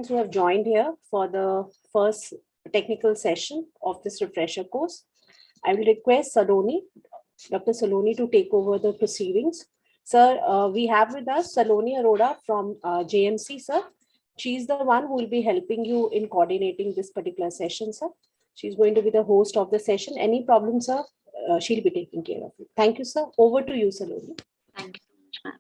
who have joined here for the first technical session of this refresher course. I will request Dr. Saloni to take over the proceedings. Sir, we have with us Saloni Arora from JMC, sir. She's the one who will be helping you in coordinating this particular session, sir. She's going to be the host of the session. Any problem, sir, she'll be taking care of it. Thank you, sir. Over to you, Saloni. Thank you so much, ma'am.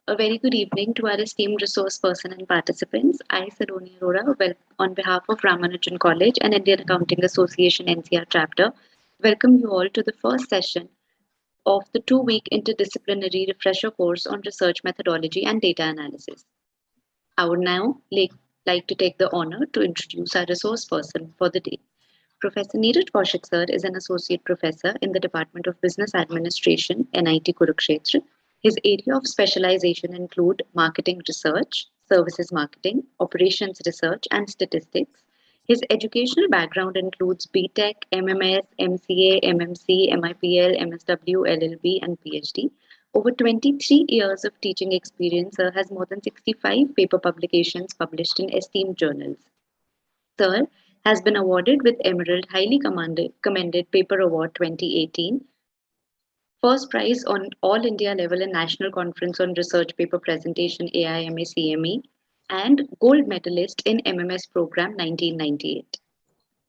A very good evening to our esteemed resource person and participants. I, Saloni Arora, on behalf of Ramanujan College and Indian Accounting Association NCR chapter, welcome you all to the first session of the 2-week interdisciplinary refresher course on research methodology and data analysis. I would now like to take the honor to introduce our resource person for the day. Professor Neeraj Kaushik sir is an associate professor in the Department of Business Administration, NIT Kurukshetra. His area of specialization include marketing research, services marketing, operations research, and statistics. His educational background includes BTech, MMS, MCA, MMC, MIPL, MSW, LLB, and PhD. Over 23 years of teaching experience, sir has more than 65 paper publications published in esteemed journals. Sir has been awarded with Emerald Highly Commended Paper Award 2018, first prize on All India level in National Conference on Research Paper Presentation AIMA CME, and gold medalist in MMS program 1998.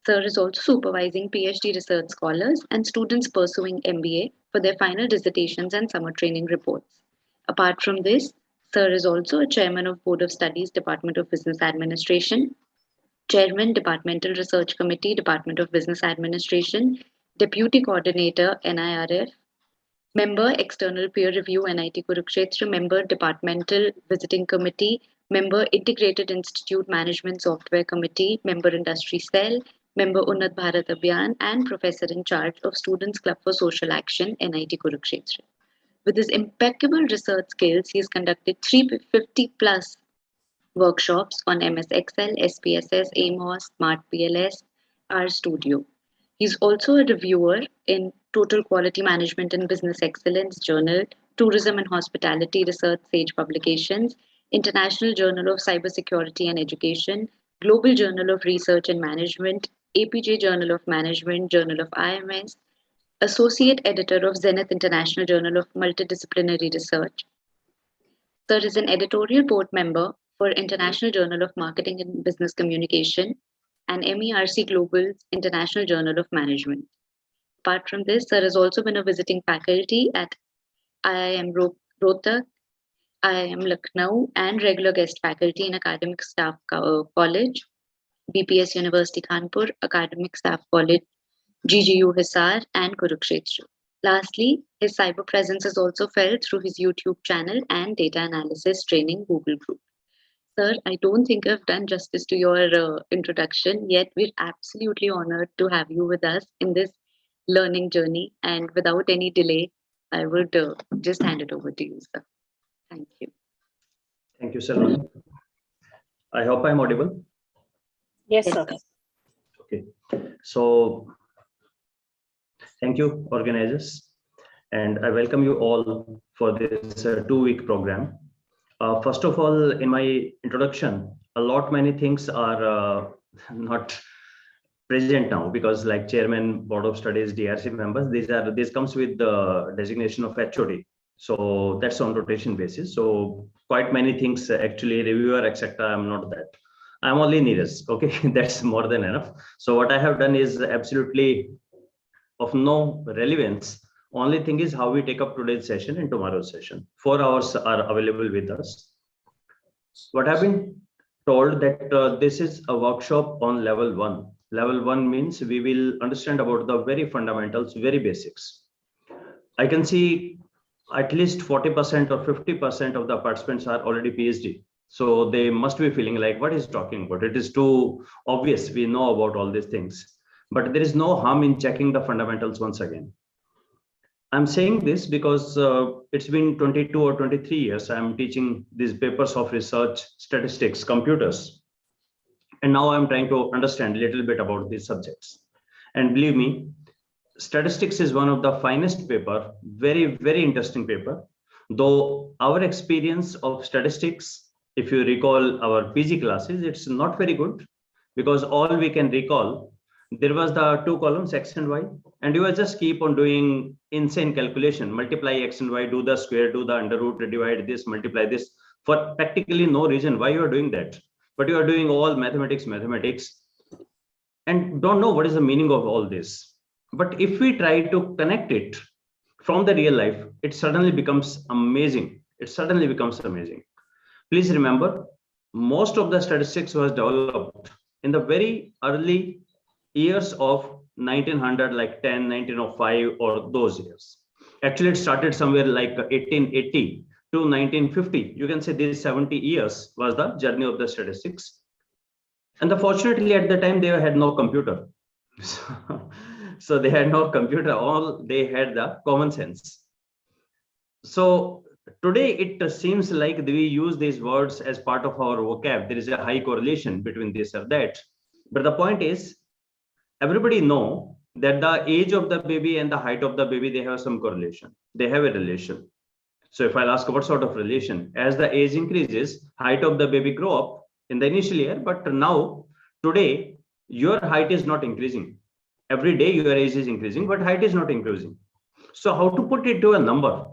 Sir is also supervising PhD research scholars and students pursuing MBA for their final dissertations and summer training reports. Apart from this, Sir is also a chairman of Board of Studies, Department of Business Administration, Chairman, Departmental Research Committee, Department of Business Administration, Deputy Coordinator, NIRF, Member, External Peer Review, NIT Kurukshetra, Member, Departmental Visiting Committee, Member, Integrated Institute Management Software Committee, Member, Industry Cell, Member, Unnat Bharat Abhiyan, and Professor in charge of Students Club for Social Action, NIT Kurukshetra. With his impeccable research skills, he has conducted 350 plus workshops on MS Excel, SPSS, AMOS, Smart PLS, RStudio. He's also a reviewer in Total Quality Management and Business Excellence Journal, Tourism and Hospitality Research Sage Publications, International Journal of Cybersecurity and Education, Global Journal of Research and Management, APJ Journal of Management, Journal of IMS, Associate Editor of Zenith International Journal of Multidisciplinary Research. Sir is an editorial board member for International Journal of Marketing and Business Communication and MERC Global's International Journal of Management. Apart from this, Sir has also been a visiting faculty at IIM Rohtak, IIM Lucknow, and regular guest faculty in Academic Staff College, BPS University Kanpur, Academic Staff College, GGU Hisar, and Kurukshetra. Lastly, his cyber presence is also felt through his YouTube channel and data analysis training Google Group. Sir, I don't think I've done justice to your introduction, yet we're absolutely honored to have you with us in this learning journey. And without any delay, I would just hand it over to you, sir. Thank you. Thank you, Saloni. I hope I'm audible. Yes, sir. Okay. So, thank you, organizers. And I welcome you all for this 2-week program. First of all, in my introduction, many things are not present now because like chairman, board of studies, DRC members, this comes with the designation of HOD. So that's on rotation basis. So quite many things actually reviewer, etc. I'm not that. I'm only Neeraj. Okay, that's more than enough. So what I have done is absolutely of no relevance. Only thing is how we take up today's session and tomorrow's session. 4 hours are available with us. What I've been told that this is a workshop on level 1. Level 1 means we will understand about the very fundamentals, very basics. I can see at least 40% or 50% of the participants are already PhD. So they must be feeling like, what is talking about? It is too obvious. We know about all these things, but there is no harm in checking the fundamentals once again. I'm saying this because it's been 22 or 23 years. I'm teaching these papers of research, statistics, computers. And now I'm trying to understand a little bit about these subjects. And believe me, statistics is one of the finest paper, very, very interesting paper. Though our experience of statistics if you recall our PG classes, it's not very good, because all we can recall, there was the two columns, X and Y, and you will just keep on doing insane calculation, multiply X and Y, do the square, do the under root, divide this, multiply this, for practically no reason why you are doing that. But you are doing all mathematics, and don't know what is the meaning of all this. But if we try to connect it from the real life, it suddenly becomes amazing. It suddenly becomes amazing. Please remember, most of the statistics was developed in the very early years of 1900, like 10, 1905, or those years. Actually, it started somewhere like 1880 to 1950. You can say these 70 years was the journey of the statistics. And unfortunately, at the time, they had no computer. So they had no computer, all they had the common sense. So today, it seems like we use these words as part of our vocab. There is a high correlation between this or that. But the point is, everybody know that the age of the baby and the height of the baby, they have some correlation. They have a relation. So if I'll ask what sort of relation, as the age increases, height of the baby grow up in the initial year, but now, today, your height is not increasing. Every day your age is increasing, but height is not increasing. So how to put it to a number?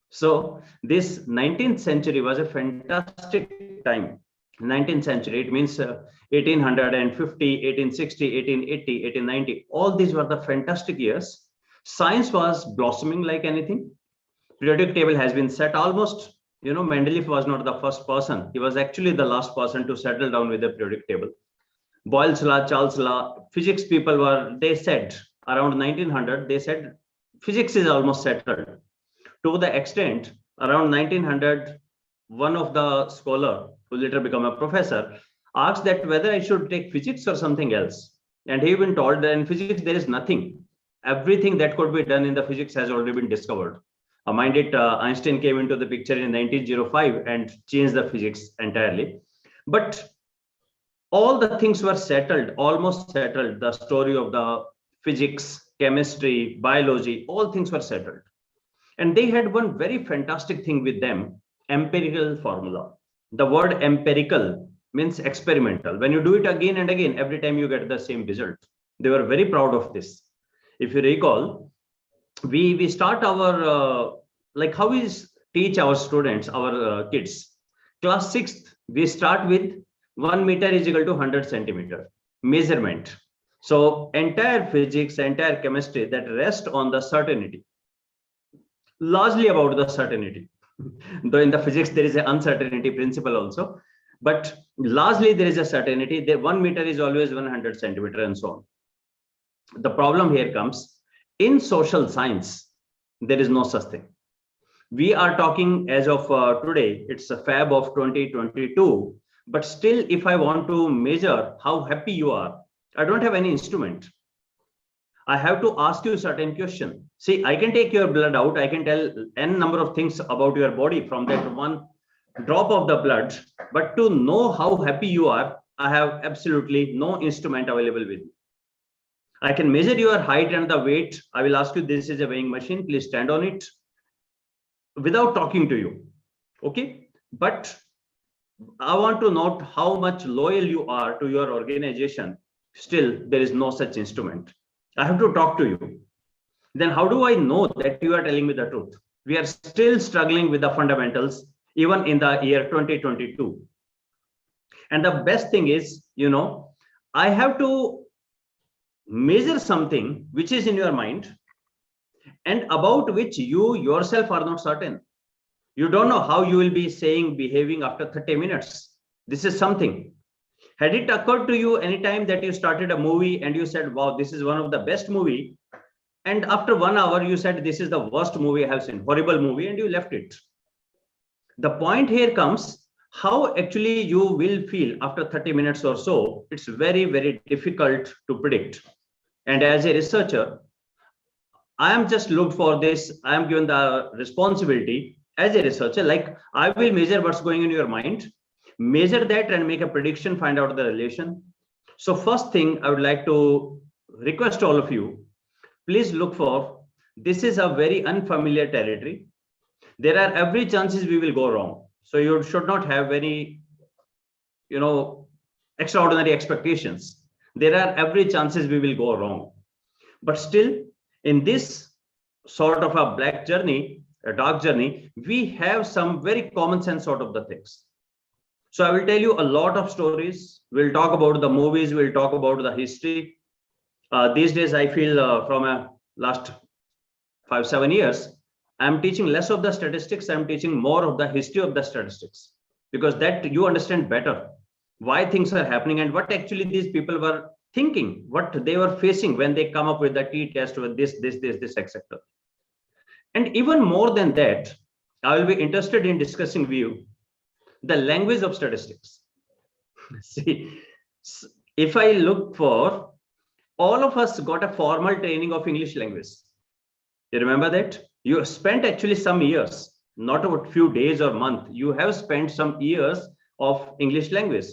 So this 19th century was a fantastic time. 19th century, it means 1850, 1860, 1880, 1890. All these were the fantastic years. Science was blossoming like anything. Periodic table has been set almost, Mendeleev was not the first person. He was actually the last person to settle down with the periodic table. Boyle's law, Charles' law, physics people they said around 1900, they said physics is almost settled. To the extent, around 1900, one of the scholar who later became a professor asked that whether I should take physics or something else. And he been told that in physics, there is nothing. Everything that could be done in the physics has already been discovered. Mind it, Einstein came into the picture in 1905 and changed the physics entirely. But all the things were settled, almost settled. The story of the physics, chemistry, biology, all things were settled. And they had one very fantastic thing with them, empirical formula. The word empirical means experimental. When you do it again and again, every time you get the same result. They were very proud of this. If you recall, we start our, like how we teach our students, our kids. Class 6th, we start with 1 meter is equal to 100 centimeter measurement. So entire physics, entire chemistry that rest on the certainty, largely about the certainty. Though in the physics, there is an uncertainty principle also, but largely there is a certainty that 1 meter is always 100 centimeter and so on. The problem here comes in social science, there is no such thing. We are talking as of today, it's a fab of 2022. But still, if I want to measure how happy you are, I don't have any instrument. I have to ask you a certain question. See, I can take your blood out. I can tell n number of things about your body from that one drop of the blood. But to know how happy you are, I have absolutely no instrument available with me. I can measure your height and the weight. I will ask you, this is a weighing machine. Please stand on it without talking to you. Okay. But I want to note how much loyal you are to your organization. Still, there is no such instrument. I have to talk to you. Then how do I know that you are telling me the truth? We are still struggling with the fundamentals, even in the year 2022. And the best thing is, I have to measure something which is in your mind and about which you yourself are not certain. You don't know how you will be behaving after 30 minutes. This is something. Had it occurred to you anytime that you started a movie and you said, wow, this is one of the best movie, and after 1 hour you said, this is the worst movie I have seen, horrible movie, and you left it. The point here comes, how actually you will feel after 30 minutes or so. It's very, very difficult to predict. And as a researcher, I am just looked for this. I am given the responsibility as a researcher, like I will measure what's going in your mind, measure that and make a prediction, find out the relation. So first thing I would like to request all of you, please look for, this is a very unfamiliar territory. There are every chances we will go wrong. So you should not have very extraordinary expectations. There are every chances we will go wrong. But still, in this sort of a black journey, a dark journey, we have some very common sense sort of the things. So I will tell you a lot of stories. We'll talk about the movies. We'll talk about the history. These days, I feel from a last 5-7 years, I'm teaching less of the statistics. I'm teaching more of the history of the statistics, because that you understand better why things are happening and what actually these people were thinking, what they were facing when they come up with the t-test with this, etc. And even more than that, I will be interested in discussing with you the language of statistics. See, if I look for, all of us got a formal training of English language. You remember that? You spent actually some years, not about few days or month. You have spent some years of English language.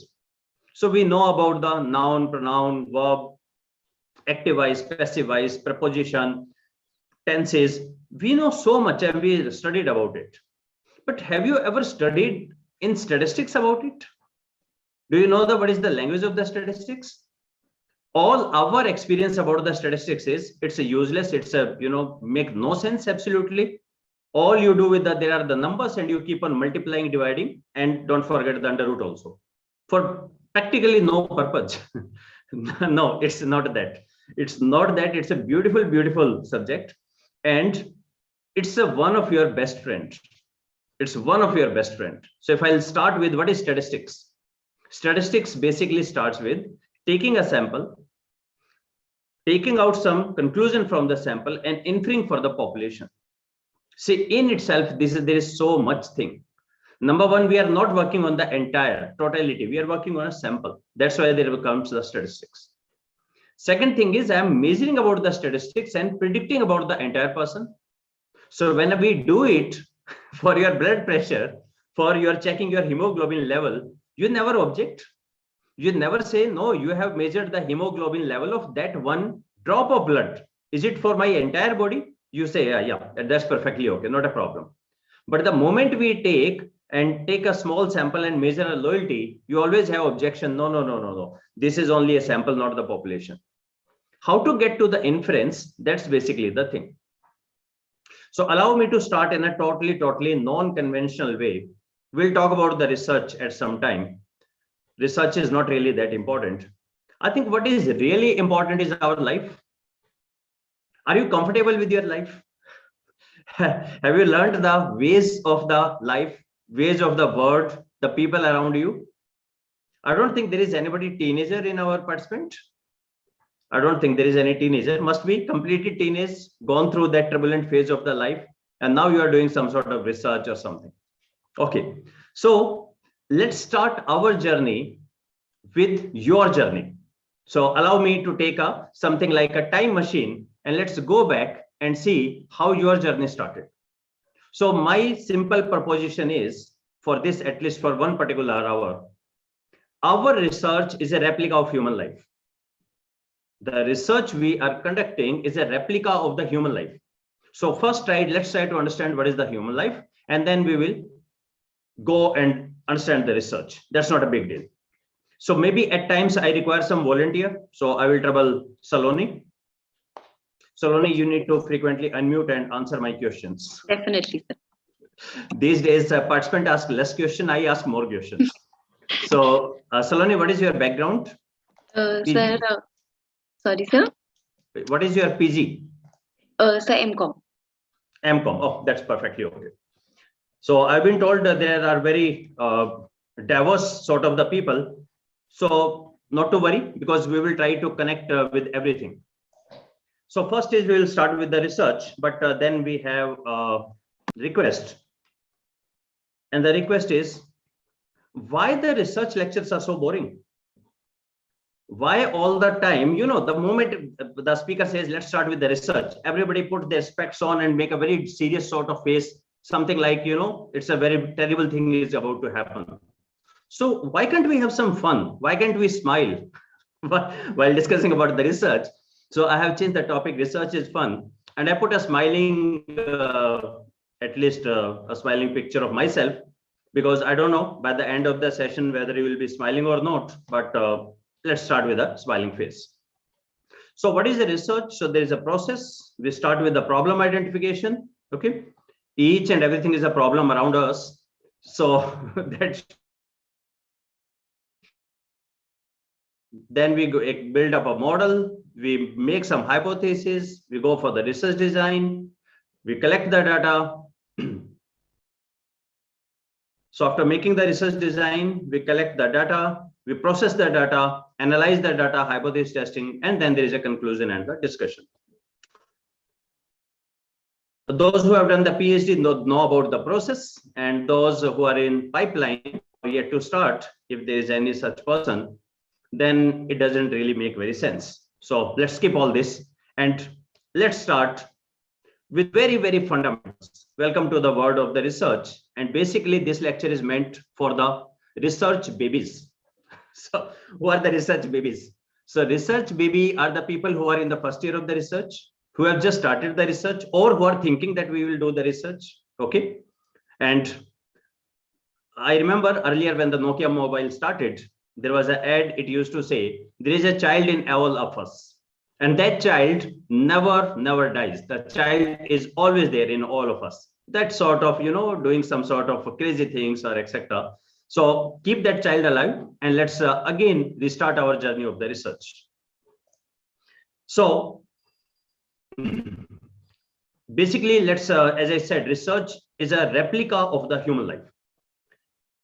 So we know about the noun, pronoun, verb, active voice, passive voice, preposition, tenses. We know so much and we studied about it. But have you ever studied in statistics about it? Do you know what is the language of the statistics? All our experience about the statistics is it's a useless, it's a, make no sense absolutely. All you do with that, there are the numbers and you keep on multiplying, dividing, and don't forget the under root also. For practically no purpose. No, it's not that. It's not that. It's a beautiful, beautiful subject. And it's one of your best friend. It's one of your best friend. So if I'll start with what is statistics? Statistics basically starts with taking a sample, taking out some conclusion from the sample and inferring for the population. See, in itself, there is so much thing. Number one, we are not working on the entire totality. We are working on a sample. That's why there comes the statistics. Second thing is I am measuring about the statistics and predicting about the entire person. So when we do it for your blood pressure, for your checking your hemoglobin level, you never object. You never say, no, you have measured the hemoglobin level of that one drop of blood. Is it for my entire body? You say, yeah, that's perfectly okay, not a problem. But the moment we take a small sample and measure a loyalty, you always have objection. No. This is only a sample, not the population. How to get to the inference? That's basically the thing. So allow me to start in a totally non-conventional way. We'll talk about the research at some time. Research is not really that important. I think what is really important is our life. Are you comfortable with your life? Have you learned the ways of the life, ways of the world, the people around you? I don't think there is anybody teenager in our participant. I don't think there is any teenager. Must be completely teenage, gone through that turbulent phase of the life, and now you are doing some sort of research or something. Okay, so let's start our journey with your journey. So allow me to take something like a time machine and let's go back and see how your journey started. So my simple proposition is, for this, at least for one particular hour, our research is a replica of human life. The research we are conducting is a replica of the human life. So first, let's try to understand what is the human life, and then we will go and understand the research. That's not a big deal. So maybe at times I require some volunteer. So I will trouble Saloni. Saloni, you need to frequently unmute and answer my questions. Definitely, sir. These days, participant ask less question, I ask more questions. So Saloni, what is your background? Sir, sorry, sir. What is your PG? Sir, MCom. MCom. Oh, that's perfectly okay. So I've been told that there are very diverse sort of the people. So not to worry, because we will try to connect with everything. So first is we will start with the research, but then we have a request. And the request is, why the research lectures are so boring? Why all the time, the moment the speaker says, let's start with the research, everybody put their specs on and make a very serious sort of face, something like, it's a very terrible thing is about to happen. So why can't we have some fun? Why can't we smile while discussing about the research? So I have changed the topic, research is fun. And I put a smiling, at least a smiling picture of myself, because I don't know by the end of the session whether you will be smiling or not, but let's start with a smiling face. So what is the research? So there is a process. We start with the problem identification. Okay. Each and everything is a problem around us. So then we build up a model. We make some hypotheses. We go for the research design. We collect the data. So after making the research design, we collect the data, we process the data, analyze the data, hypothesis testing, and then there is a conclusion and the discussion. Those who have done the PhD know about the process, and those who are in pipeline are yet to start, if there is any such person, then it doesn't really make very sense. So let's skip all this and let's start with very, very fundamentals. Welcome to the world of the research. And basically this lecture is meant for the research babies. So who are the research babies? So research baby are the people who are in the first year of the research, who have just started the research, or who are thinking that we will do the research. Okay. And I remember earlier when the Nokia mobile started, there was an ad, it used to say, there is a child in all of us. And that child never dies. The child is always there in all of us. That sort of, doing some sort of crazy things or etc. So keep that child alive and let's again restart our journey of the research. So basically, let's, as I said, research is a replica of the human life.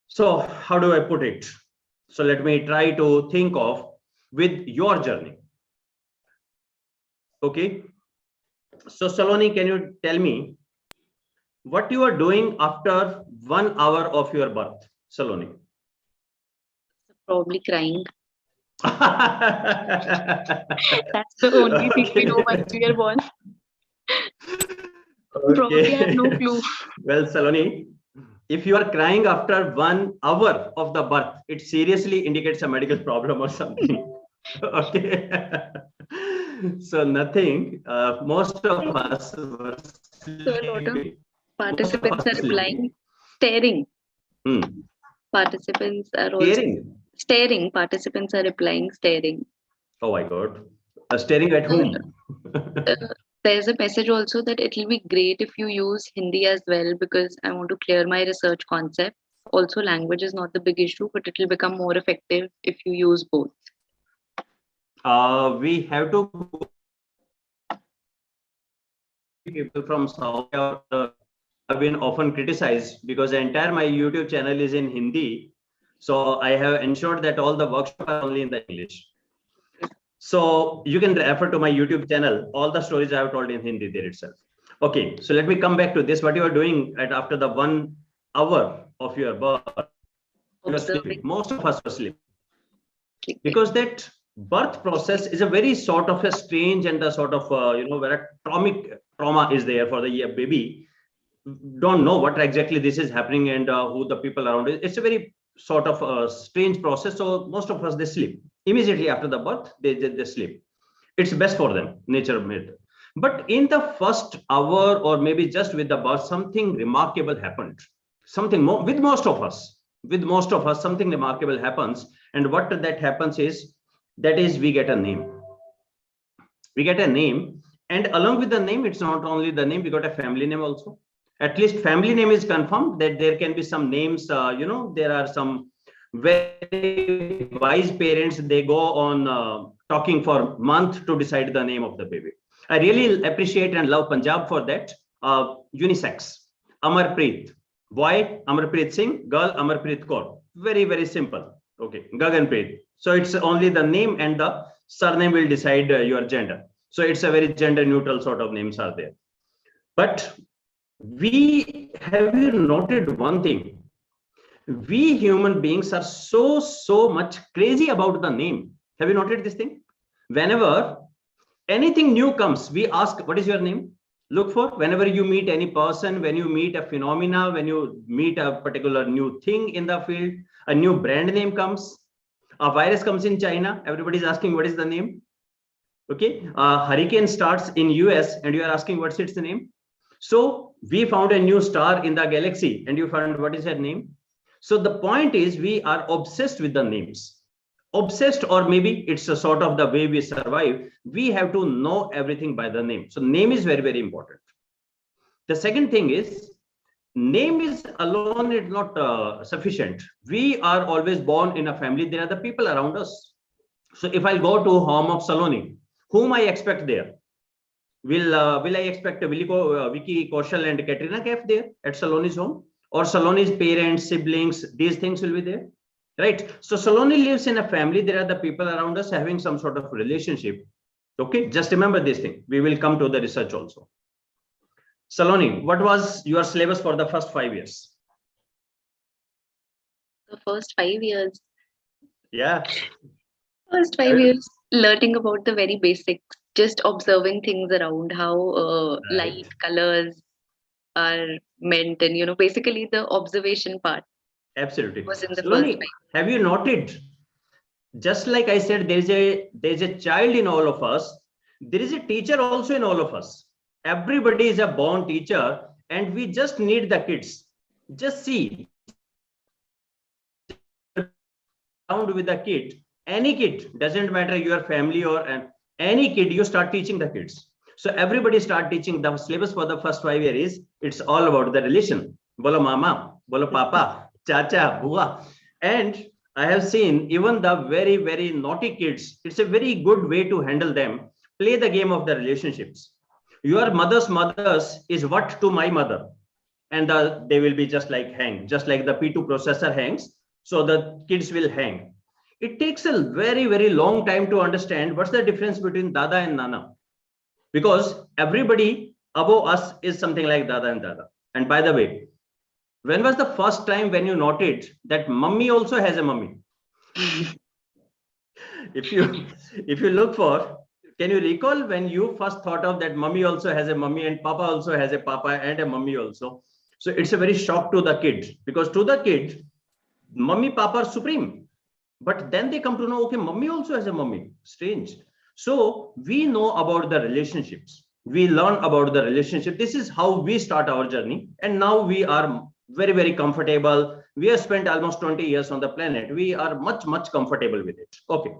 So how do I put it? So let me try to think of with your journey. Okay. So Saloni, can you tell me what you are doing after 1 hour of your birth? Saloni. Probably crying. That's the only thing we know once we are born. Okay. Probably I have no clue. Well, Saloni, if you are crying after 1 hour of the birth, it seriously indicates a medical problem or something. Okay. So nothing. Most of us were So a lot of participants are replying, staring. Participants are also staring. Participants are replying, staring. Oh my God. Staring at whom? There's a message also that it will be great if you use Hindi as well, because I want to clear my research concept. Also, language is not the big issue, but it will become more effective if you use both. We have to people from South have been often criticized because the entire my YouTube channel is in Hindi. So I have ensured that all the workshops are only in the English. So you can refer to my YouTube channel. All the stories I have told in Hindi there itself. Okay, so let me come back to this. What you are doing after the 1 hour of your birth? Most of us were sleeping. Because that birth process is a very sort of a strange and the sort of, where a trauma is there for the baby. Don't know what exactly this is happening and who the people around it. It's a very sort of a strange process. So most of us, they sleep. Immediately after the birth, they sleep. It's best for them, nature made. But in the first hour or maybe just with the birth, something remarkable happened. Something more with most of us, something remarkable happens. And what that happens is, we get a name. We get a name. And along with the name, it's not only the name, we got a family name also. At least family name is confirmed. That there can be some names, there are some very wise parents, they go on talking for a month to decide the name of the baby. I really appreciate and love Punjab for that. Unisex, Amarpreet, boy Amarpreet Singh, girl Amarpreet Kaur. Very, very simple. Okay, Gaganpreet. So it's only the name and the surname will decide your gender. So it's a very gender neutral sort of names are there. But have you noted one thing? We human beings are so much crazy about the name. Have you noted this thing? Whenever anything new comes, we ask, what is your name? Look for, whenever you meet any person, when you meet a phenomena, when you meet a particular new thing in the field, a new brand name comes, a virus comes in China, everybody is asking, what is the name? Okay, hurricane starts in US and you are asking, what's its name? So we found a new star in the galaxy and you found, what is her name? So the point is, we are obsessed with the names. Obsessed, or maybe it's a sort of the way we survive. We have to know everything by the name. So name is very, very important. The second thing is, name is alone is not sufficient. We are always born in a family. There are the people around us. So if I go to home of Saloni, whom I expect there? Will I expect Vicky, Kaushal and Katrina Kaif there at Saloni's home? Or Saloni's parents, siblings, these things will be there, right? So Saloni lives in a family. There are the people around us having some sort of relationship. Okay, just remember this thing. We will come to the research also. Saloni, what was your syllabus for the first 5 years? The first 5 years. Yeah. First 5 years, learning about the very basics, just observing things around, how light, colors are meant, and basically the observation part Absolutely. was in the Saloni, first 5. have you noted? Just like I said, there's a child in all of us. There is a teacher also in all of us. Everybody is a born teacher, and we just need the kids. Just see around with the kid. Any kid, doesn't matter your family or any kid, you start teaching the kids. So everybody start teaching. The syllabus for the first 5 years it's all about the relation. Bolo mama, bolo papa, chacha, bua. And I have seen even the very, very naughty kids, it's a very good way to handle them. Play the game of the relationships. Your mother's is what to my mother. And they will be just like hang, just like the P2 processor hangs. So the kids will hang. It takes a very, very long time to understand what's the difference between Dada and Nana. Because everybody above us is something like Dada and Dada. And by the way, when was the first time when you noted that mummy also has a mummy? If you look for, can you recall when you first thought of that mummy also has a mummy and papa also has a papa and a mummy also? So it's a very shock to the kid, because to the kid, mummy, papa are supreme. But then they come to know, okay, mummy also has a mummy. Strange. So we know about the relationships. We learn about the relationship. This is how we start our journey. And now we are very, very comfortable. We have spent almost 20 years on the planet. We are much, much comfortable with it. Okay.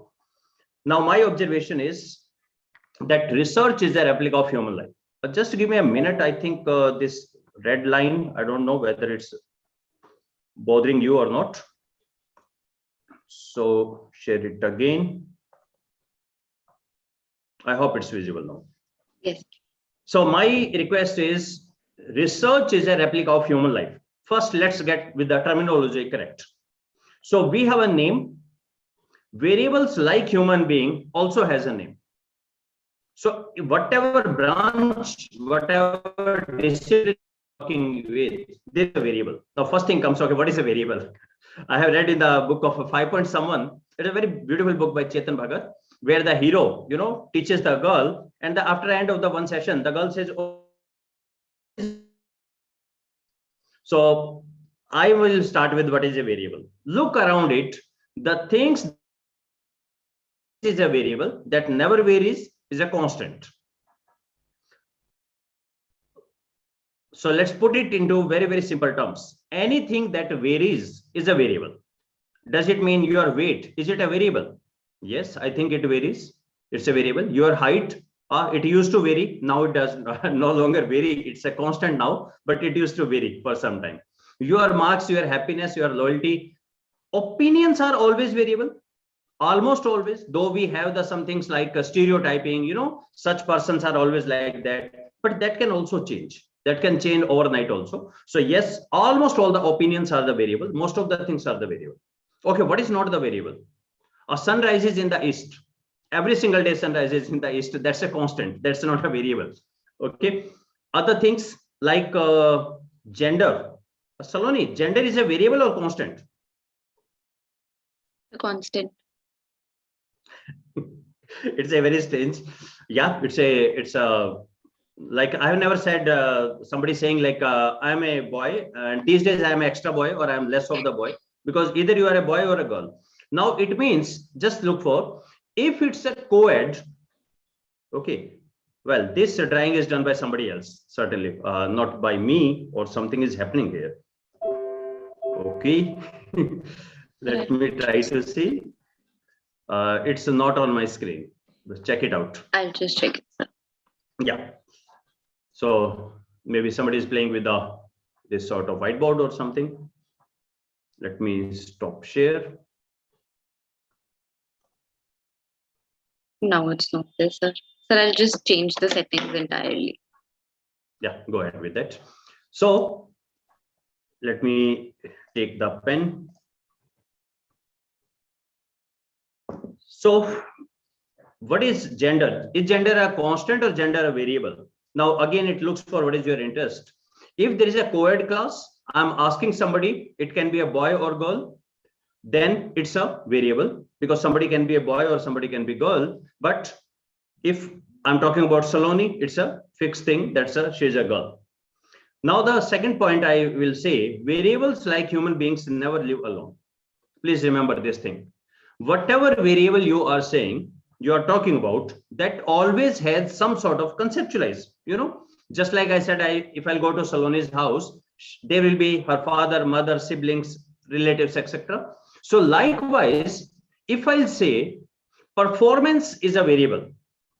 Now, my observation is that research is a replica of human life. But just give me a minute. I think this red line, I don't know whether it's bothering you or not. So share it again. I hope it's visible now. Yes. So my request is, research is a replica of human life. First, let's get with the terminology correct. So we have a name. Variables like human being also has a name. So whatever branch, whatever discipline working with, there's a variable. The first thing comes, okay, what is a variable? I have read in the book of 5 Point Someone. It's a very beautiful book by Chetan Bhagat, where the hero, teaches the girl, and after the end of the one session, the girl says, oh. So I will start with what is a variable. Look around it. The things is a variable that never varies is a constant. So let's put it into very, very simple terms. Anything that varies is a variable. Does it mean your weight? Is it a variable? Yes, I think it varies. It's a variable. Your height, it used to vary. Now it does no longer vary. It's a constant now, but it used to vary for some time. Your marks, your happiness, your loyalty, opinions are always variable. Almost always, though we have some things like stereotyping, such persons are always like that, but that can also change. That can change overnight also. So yes, almost all the opinions are the variable. Most of the things are the variable. Okay, what is not the variable? A sun rises in the east. Every single day sun rises in the east. That's a constant. That's not a variable. Okay. Other things like gender. Saloni, gender is a variable or constant? A constant. It's a very strange. Yeah, it's a like I have never said somebody saying like I'm a boy and these days I'm an extra boy or I'm less of the boy, because either you are a boy or a girl. Now it means, just look for, if it's a co-ed, okay, well, this drawing is done by somebody else, certainly not by me, or something is happening here. Okay. Let me try to see. It's not on my screen. Just check it out. I'll just check it, sir. Yeah. So maybe somebody is playing with this sort of whiteboard or something. Let me stop share. No, it's not there, sir. Sir, I'll just change the settings entirely. Yeah, go ahead with that. So let me take the pen. So what is gender? Is gender a constant or gender a variable? Now, again, it looks for what is your interest. If there is a co-ed class, I'm asking somebody, it can be a boy or girl, then it's a variable because somebody can be a boy or somebody can be girl. But if I'm talking about Saloni, it's a fixed thing. She's a girl. Now, the second point I will say, variables like human beings never live alone. Please remember this thing. Whatever variable you are saying, you are talking about, that always has some sort of conceptualize, just like I said, if I'll go to Saloni's house, there will be her father, mother, siblings, relatives, etc. So likewise, if I'll say performance is a variable,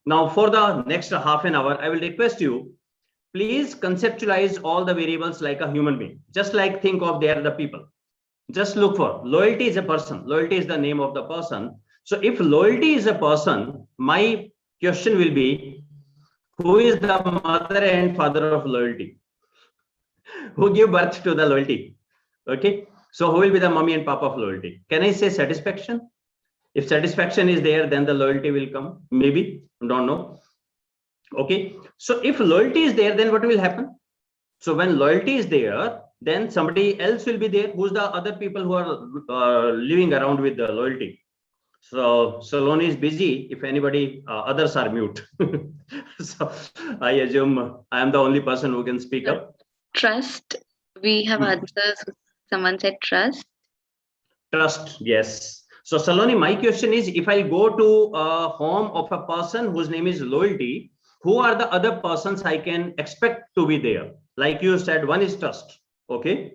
now for the next half an hour, I will request you, please conceptualize all the variables like a human being, just like think of they are the people. Just look for loyalty is a person. Loyalty is the name of the person. So if loyalty is a person, my question will be, who is the mother and father of loyalty? Who give birth to the loyalty? Okay. So who will be the mommy and papa of loyalty? Can I say satisfaction? If satisfaction is there, then the loyalty will come. Maybe, don't know. Okay. So if loyalty is there, then what will happen? So when loyalty is there, then somebody else will be there. Who's the other people who are living around with the loyalty? So Saloni is busy. If anybody, others are mute. So I assume I am the only person who can speak up. Trust. We have answers. Someone said trust. Trust, yes. So Saloni, my question is, if I go to a home of a person whose name is loyalty, who are the other persons I can expect to be there? Like you said, one is trust. Okay.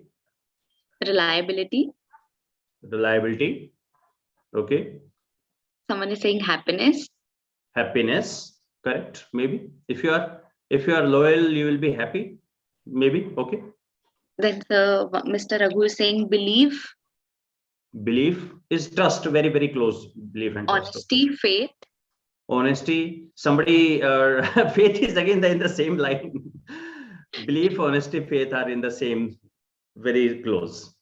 Reliability. Reliability. Okay. Someone is saying happiness. Happiness. Correct. Maybe if you are loyal, you will be happy. Maybe. Okay. Then Mr. Raghu is saying belief. Belief is trust. Very, very close. Belief and trust. Honesty, faith. Honesty. Somebody faith is again in the same line. Belief, honesty, faith are in the same, very close.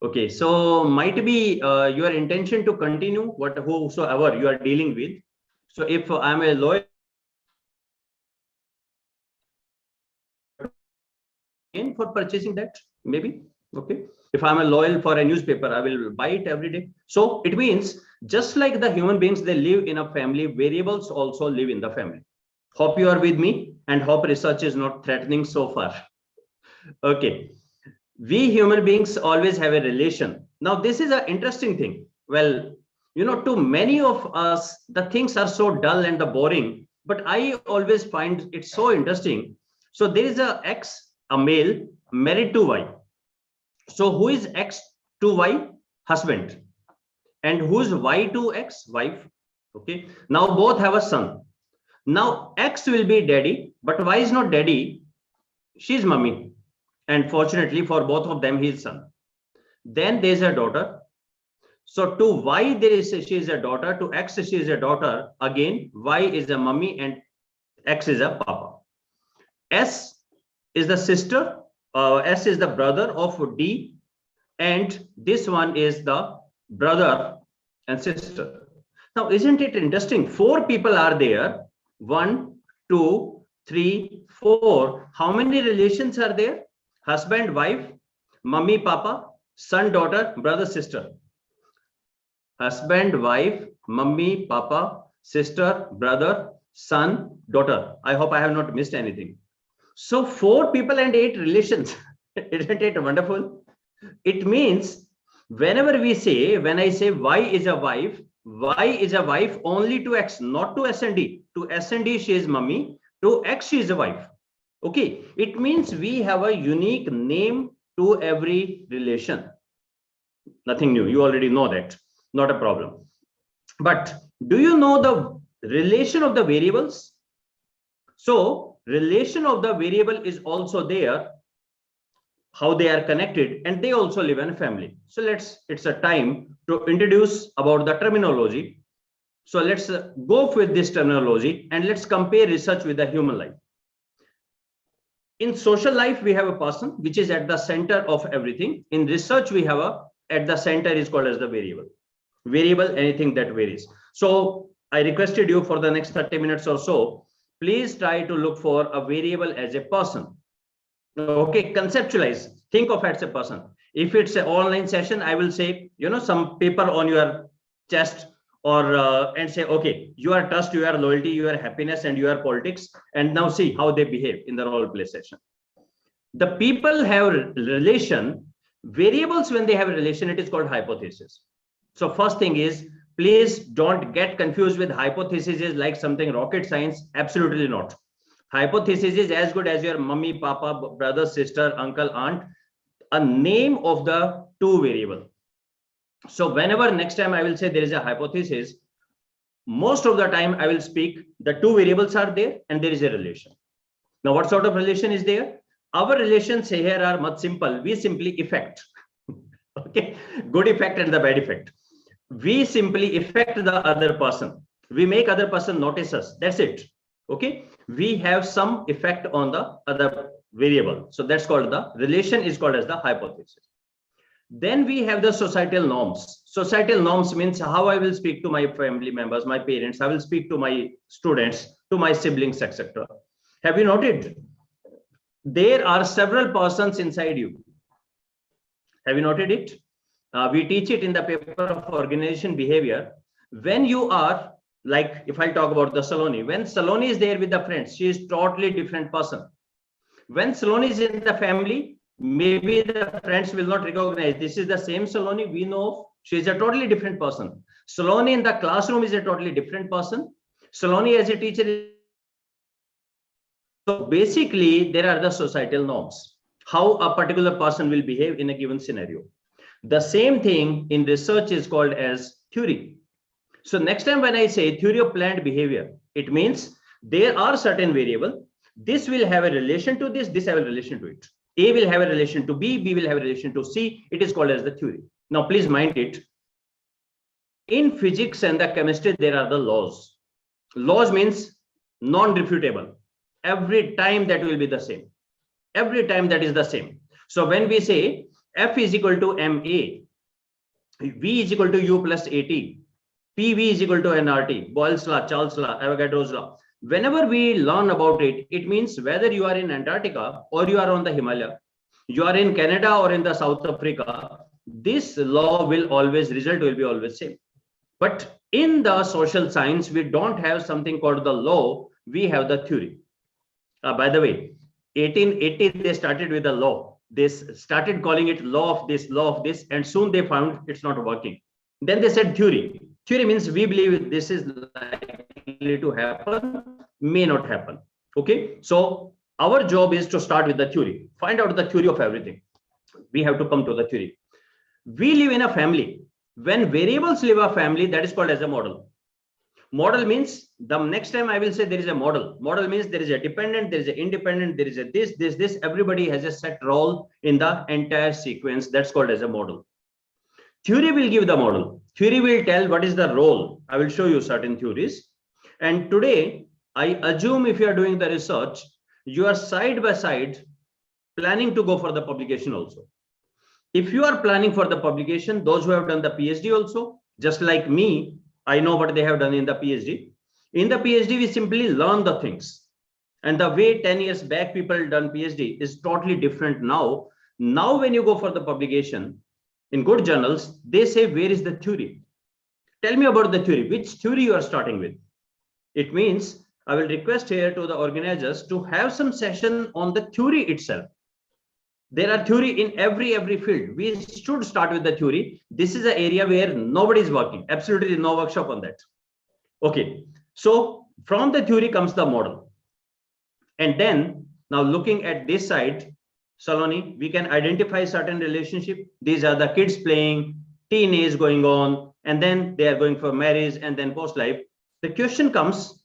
Okay, so might be your intention to continue whosoever you are dealing with. So if I'm a lawyer for purchasing that, maybe. Okay, if I'm a loyal for a newspaper, I will buy it every day. So it means just like the human beings, they live in a family, variables also live in the family. Hope you are with me and hope research is not threatening so far. Okay. We human beings always have a relation. Now, this is an interesting thing. Well, to many of us, the things are so dull and the boring, but I always find it so interesting. So there is a male married to Y. So who is X to Y? Husband. And who's Y to X? Wife. Okay. Now both have a son. Now X will be daddy, but Y is not daddy. She's mommy. And fortunately for both of them, he is son. Then there's a daughter. So to Y, she is a daughter. To X, she is a daughter. Again, Y is a mummy and X is a papa. S is the sister. S is the brother of D. And this one is the brother and sister. Now, isn't it interesting? 4 people are there. 1, 2, 3, 4. How many relations are there? Husband, wife, mummy, papa, son, daughter, brother, sister. Husband, wife, mummy, papa, sister, brother, son, daughter. I hope I have not missed anything. So 4 people and 8 relations. Isn't it wonderful? It means whenever when I say Y is a wife only to X, not to S and D. To S and D, she is mummy. To X, she is a wife. Okay, it means we have a unique name to every relation. Nothing new. You already know that. Not a problem. But do you know the relation of the variables? So relation of the variable is also there, how they are connected, and they also live in a family. So it's a time to introduce about the terminology. So let's go with this terminology and let's compare research with the human life. In social life, we have a person which is at the center of everything. In research, we have at the center is called as the variable. Variable, anything that varies. So I requested you for the next 30 minutes or so, please try to look for a variable as a person. Okay, conceptualize, think of it as a person. If it's an online session, I will say, some paper on your chest, or and say, okay, your trust, your loyalty, your happiness, and your politics, and now see how they behave in the role play session. The people have relation variables. When they have a relation, it is called hypothesis. So first thing is, please don't get confused with hypothesis is like something rocket science. Absolutely not. Hypothesis is as good as your mummy, papa, brother, sister, uncle, aunt, a name of the two variable. So whenever next time I will say there is a hypothesis, most of the time I will speak the two variables are there and there is a relation. Now what sort of relation is there? Our relations here are much simple. We simply effect. Okay, good effect and the bad effect. We simply affect the other person. We make other person notice us. That's it. Okay, we have some effect on the other variable. So that's called the relation, is called as the hypothesis. Then we have the societal norms. Societal norms means how I will speak to my family members, my parents, I will speak to my students, to my siblings, etc. Have you noted? There are several persons inside you. Have you noted it? We teach it in the paper of organization behavior. When you are, like, if I talk about the Saloni, when Saloni is there with the friends, she is totally different person. When Saloni is in the family, maybe the friends will not recognize this is the same Saloni we know. She is a totally different person. Saloni in the classroom is a totally different person. Saloni as a teacher. So basically, there are the societal norms, how a particular person will behave in a given scenario. The same thing in research is called as theory. So next time when I say theory of planned behavior, it means there are certain variables. This will have a relation to this, this have a relation to it. A will have a relation to B, B will have a relation to C. It is called as the theory. Now, please mind it. In physics and the chemistry, there are the laws. Laws means non-refutable. Every time that will be the same. Every time that is the same. So when we say F is equal to MA, V is equal to U plus AT, PV is equal to nRT, Boyle's law, Charles' law, Avogadro's law. Whenever we learn about it, it means whether you are in Antarctica or you are on the Himalaya, you are in Canada or in the South Africa, this law will always, result will be always same. But in the social science, we don't have something called the law, we have the theory. By the way, 1880, they started with the law. They started calling it law of this, and soon they found it's not working. Then they said theory. Theory means we believe this is likely to happen, may not happen. Okay, so our job is to start with the theory, find out the theory of everything. We have to come to the theory. We live in a family. When variables live a family, that is called as a model. Model means the next time I will say there is a model. Model means there is a dependent, there is an independent, there is a this. Everybody has a set role in the entire sequence. That's called as a model. Theory will give the model. Theory will tell what is the role. I will show you certain theories. And today, I assume if you are doing the research, you are side by side planning to go for the publication also. If you are planning for the publication, those who have done the PhD also, just like me, I know what they have done in the PhD. In the PhD, we simply learn the things. And the way 10 years back people done PhD is totally different now. Now, when you go for the publication, in good journals, they say, where is the theory? Tell me about the theory. Which theory you are starting with? It means I will request here to the organizers to have some session on the theory itself. There are theory in every field. We should start with the theory. This is an area where nobody is working. Absolutely no workshop on that. Okay. So from the theory comes the model. And then now looking at this side, Saloni, we can identify certain relationship. These are the kids playing, teenage going on, and then they are going for marriage and then post-life. The question comes,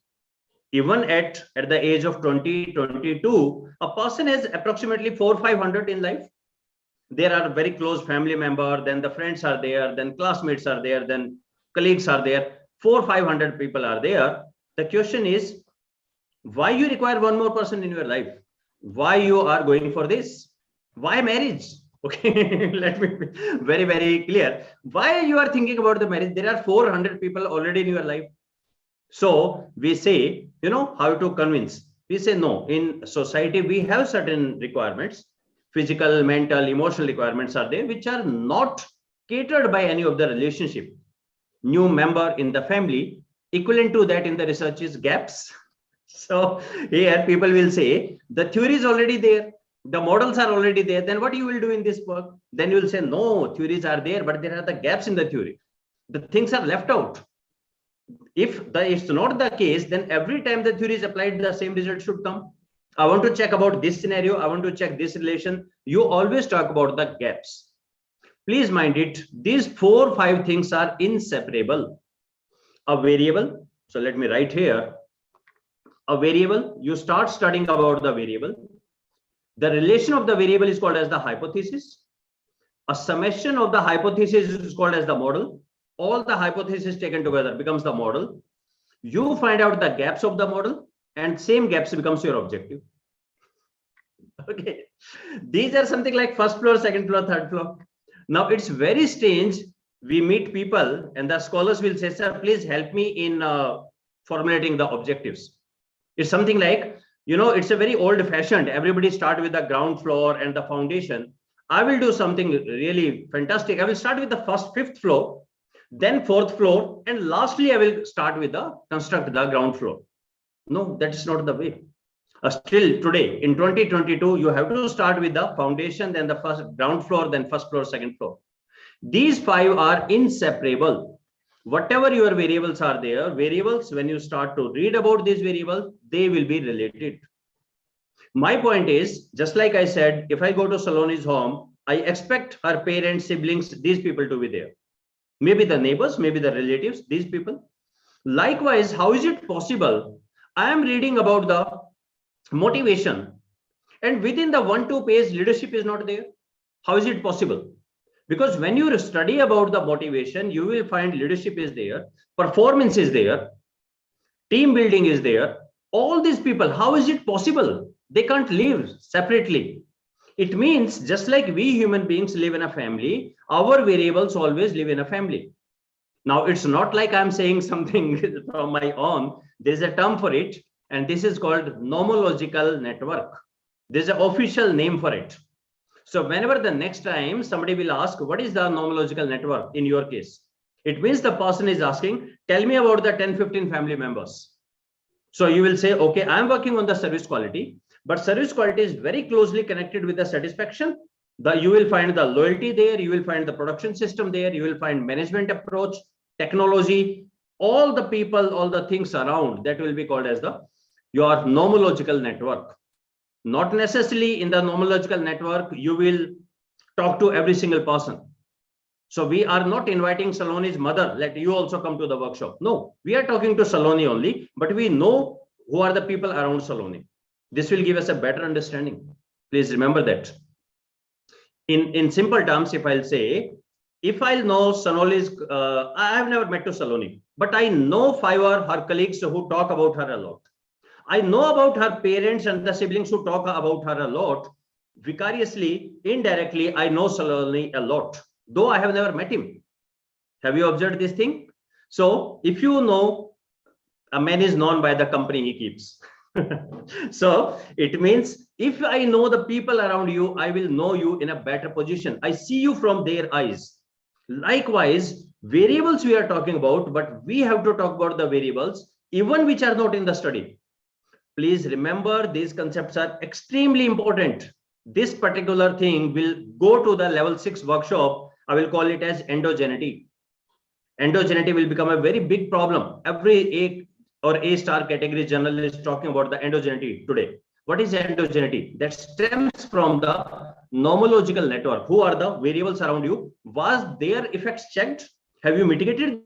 even at the age of 20, 22, a person has approximately 400-500 in life. There are very close family member, then the friends are there, then classmates are there, then colleagues are there, 400-500 people are there. The question is, why you require one more person in your life? Why you are going for this? Why marriage? Okay, let me be very, very clear. Why you are thinking about the marriage? There are 400 people already in your life. So we say, how to convince. We say, no, in society, we have certain requirements, physical, mental, emotional requirements are there, which are not catered by any of the relationship. New member in the family, equivalent to that in the research is gaps. So here people will say, the theory is already there, the models are already there, then what you will do in this work? Then you will say, no, theories are there, but there are the gaps in the theory. The things are left out. If it's not the case, then every time the theory is applied, the same result should come. I want to check about this scenario, I want to check this relation. You always talk about the gaps. Please mind it, these 4 or 5 things are inseparable. A variable, so let me write here, a variable, you start studying about the variable. The relation of the variable is called as the hypothesis. A summation of the hypothesis is called as the model. All the hypotheses taken together becomes the model. You find out the gaps of the model, and same gaps becomes your objective. Okay, these are something like first floor, second floor, third floor. Now it's very strange. We meet people and the scholars will say, sir, please help me in formulating the objectives. It's something like, it's a very old fashioned. Everybody start with the ground floor and the foundation. I will do something really fantastic. I will start with the first 5th floor, then 4th floor, and lastly, I will start with the construct the ground floor. No, that is not the way. Still today in 2022, you have to start with the foundation, then the first ground floor, then first floor, second floor. These 5 are inseparable. Whatever your variables are there, variables, when you start to read about these variables, they will be related. My point is, just like I said, if I go to Saloni's home, I expect her parents, siblings, these people to be there. Maybe the neighbors, maybe the relatives, these people. Likewise, how is it possible? I am reading about the motivation, and within the 1-2 page, leadership is not there. How is it possible? Because when you study about the motivation, you will find leadership is there, performance is there, team building is there. All these people, how is it possible? They can't live separately. It means just like we human beings live in a family, our variables always live in a family. Now, it's not like I'm saying something from my own. There's a term for it, and this is called nomological network. There's an official name for it. So whenever the next time somebody will ask, what is the nomological network in your case? It means the person is asking, tell me about the 10-15 family members. So you will say, okay, I'm working on the service quality, but service quality is very closely connected with the satisfaction. You will find the loyalty there, you will find the production system there, you will find management approach, technology, all the people, all the things around, that will be called as your nomological network. Not necessarily in the nomological network, you will talk to every single person. So we are not inviting Saloni's mother, let you also come to the workshop. No, we are talking to Saloni only, but we know who are the people around Saloni. This will give us a better understanding. Please remember that. In simple terms, if I'll say, if I'll know Saloni's, I have never met to Saloni, but I know 5 of her colleagues who talk about her a lot. I know about her parents and the siblings who talk about her a lot. Vicariously, indirectly, I know Saloni a lot, though I have never met him. Have you observed this thing? So if you know, a man is known by the company he keeps. So it means if I know the people around you, I will know you in a better position. I see you from their eyes. Likewise, variables we are talking about, but we have to talk about the variables, even which are not in the study. Please remember, these concepts are extremely important. This particular thing will go to the level 6 workshop. I will call it as endogeneity. Endogeneity will become a very big problem. Every A or A star category journal is talking about the endogeneity today. What is endogeneity? That stems from the nomological network. Who are the variables around you? Was their effects checked? Have you mitigated?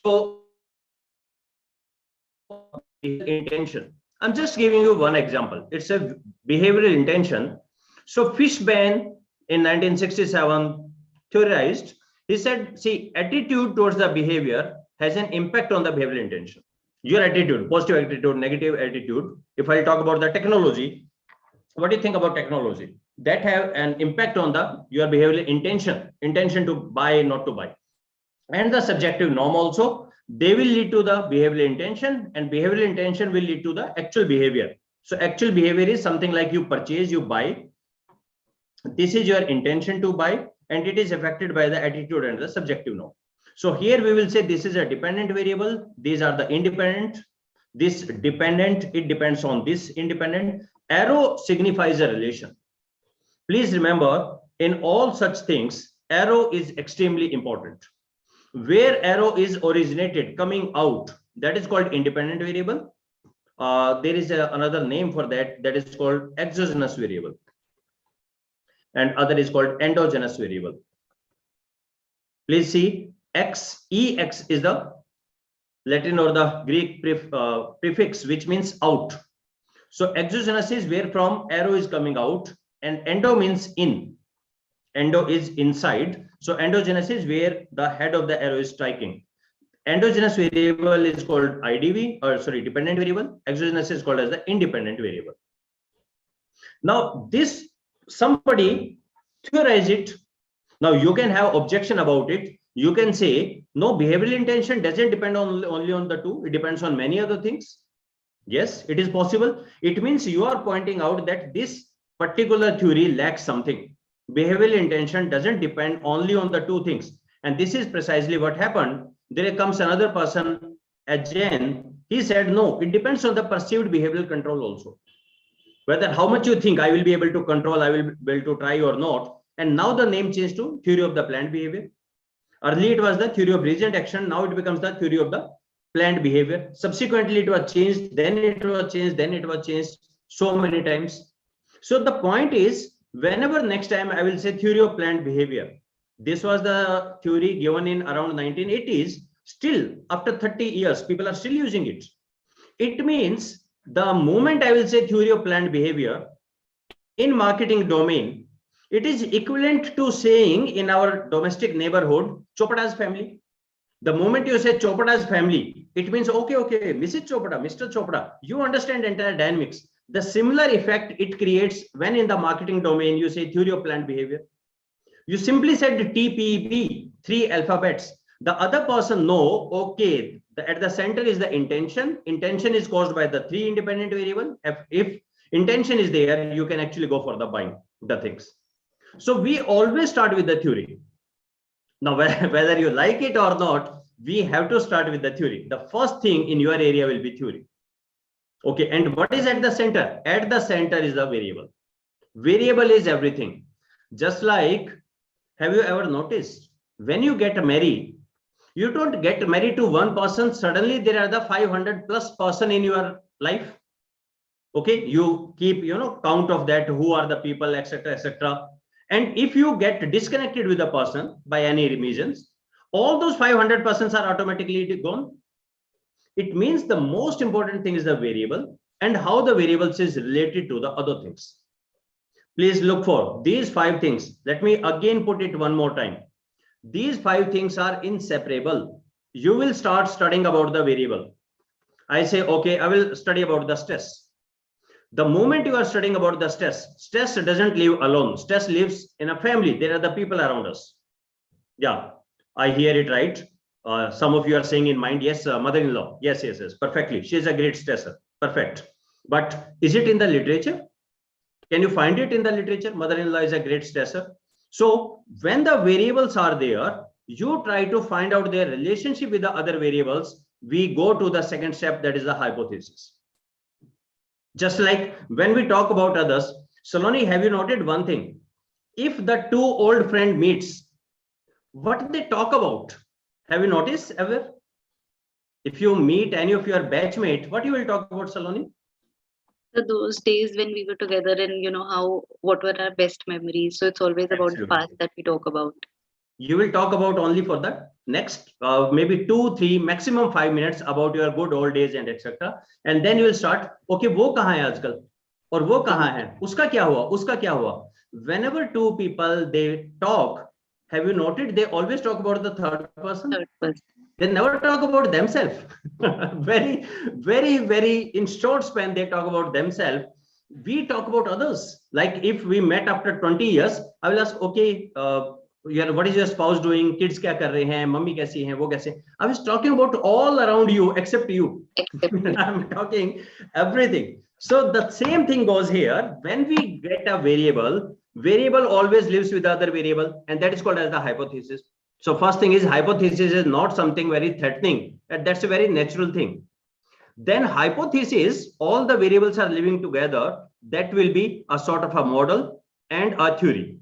So, intention. I'm just giving you one example. It's a behavioral intention. So Fishbein in 1967 theorized, he said, see, attitude towards the behavior has an impact on the behavioral intention. Your attitude, positive attitude, negative attitude. If I talk about the technology, what do you think about technology? That have an impact on the your behavioral intention to buy, not to buy. And the subjective norm also, they will lead to the behavioral intention, and behavioral intention will lead to the actual behavior. So actual behavior is something like you purchase, you buy. This is your intention to buy, and it is affected by the attitude and the subjective norm. So here we will say this is a dependent variable. These are the independent. This dependent, it depends on this independent. Arrow signifies a relation. Please remember, in all such things, arrow is extremely important. Where arrow is originated, coming out, that is called independent variable. There is another name for that, that is called exogenous variable, and other is called endogenous variable. Please see, ex is the Latin or the Greek prefix, which means out. So exogenous is where from arrow is coming out, and endo means in. Endo is inside. So endogenous is where the head of the arrow is striking. Endogenous variable is called IDV, or sorry, dependent variable. Exogenous is called as the independent variable. Now this, somebody theorize it. Now you can have objection about it. You can say, no, behavioral intention doesn't depend on only on the two. It depends on many other things. Yes, it is possible. It means you are pointing out that this particular theory lacks something. Behavioral intention doesn't depend only on the two things. And this is precisely what happened. There comes another person, Ajahn. He said, no, it depends on the perceived behavioral control also. Whether how much you think I will be able to control, I will be able to try or not. And now the name changed to theory of the planned behavior. Earlier it was the theory of reasoned action. Now it becomes the theory of the planned behavior. Subsequently it was changed, then it was changed, then it was changed so many times. So the point is, whenever next time I will say theory of planned behavior, this was the theory given in around 1980s. Still, after 30 years, people are still using it. It means the moment I will say theory of planned behavior in marketing domain, it is equivalent to saying in our domestic neighborhood, Chopada's family. The moment you say Chopada's family, it means, okay, Mrs. Chopada, Mr. Chopada, you understand entire dynamics. The similar effect it creates when in the marketing domain, you say theory of planned behavior. You simply said TPB, 3 alphabets. The other person know, okay, at the center is the intention. Intention is caused by the 3 independent variable. If intention is there, you can actually go for the buying the things. So we always start with the theory. Now, whether you like it or not, we have to start with the theory. The first thing in your area will be theory. Okay, and what is at the center? At the center is the variable. Variable is everything. Just like, have you ever noticed, when you get married, you don't get married to one person, suddenly there are the 500 plus person in your life. Okay, you keep, count of that, who are the people, etc., etc. And if you get disconnected with a person by any reasons, all those 500 persons are automatically gone. It means the most important thing is the variable and how the variables is related to the other things. Please look for these 5 things. Let me again put it one more time. These 5 things are inseparable. You will start studying about the variable. I say, okay, I will study about the stress. The moment you are studying about the stress doesn't live alone. Stress lives in a family. There are the people around us. Yeah, I hear it right. Some of you are saying in mind, yes, mother-in-law. Yes, perfectly. She is a great stressor. Perfect. But is it in the literature? Can you find it in the literature? Mother-in-law is a great stressor. So when the variables are there, you try to find out their relationship with the other variables. we go to the second step, that is the hypothesis. Just like when we talk about others, Saloni, have you noted one thing? If the two old friend meets, what they talk about? Have you noticed ever? If you meet any of your batchmate, what you will talk about, Saloni? So those days when we were together and what were our best memories. So it's always about the past that we talk about. You will talk about only for the next maybe 2, 3, maximum 5 minutes about your good old days and etc. And then you will start, okay, वो कहाँ है आजकल? और वो कहाँ है? उसका क्या हुआ? उसका क्या हुआ? Whenever two people they talk, have you noted they always talk about the third person? Third person. They never talk about themselves. Very, very, very in short span, they talk about themselves. We talk about others. Like if we met after 20 years, I will ask, okay, what is your spouse doing? Kids kya kar rahe hain? Mummy kaisi hai? Wo kaise? I was talking about all around you except you. I'm talking everything. So the same thing goes here. When we get a variable always lives with the other variable, and that is called as the hypothesis. So first thing is hypothesis is not something very threatening. That's a very natural thing. Then hypothesis, all the variables are living together. That will be a sort of a model and a theory.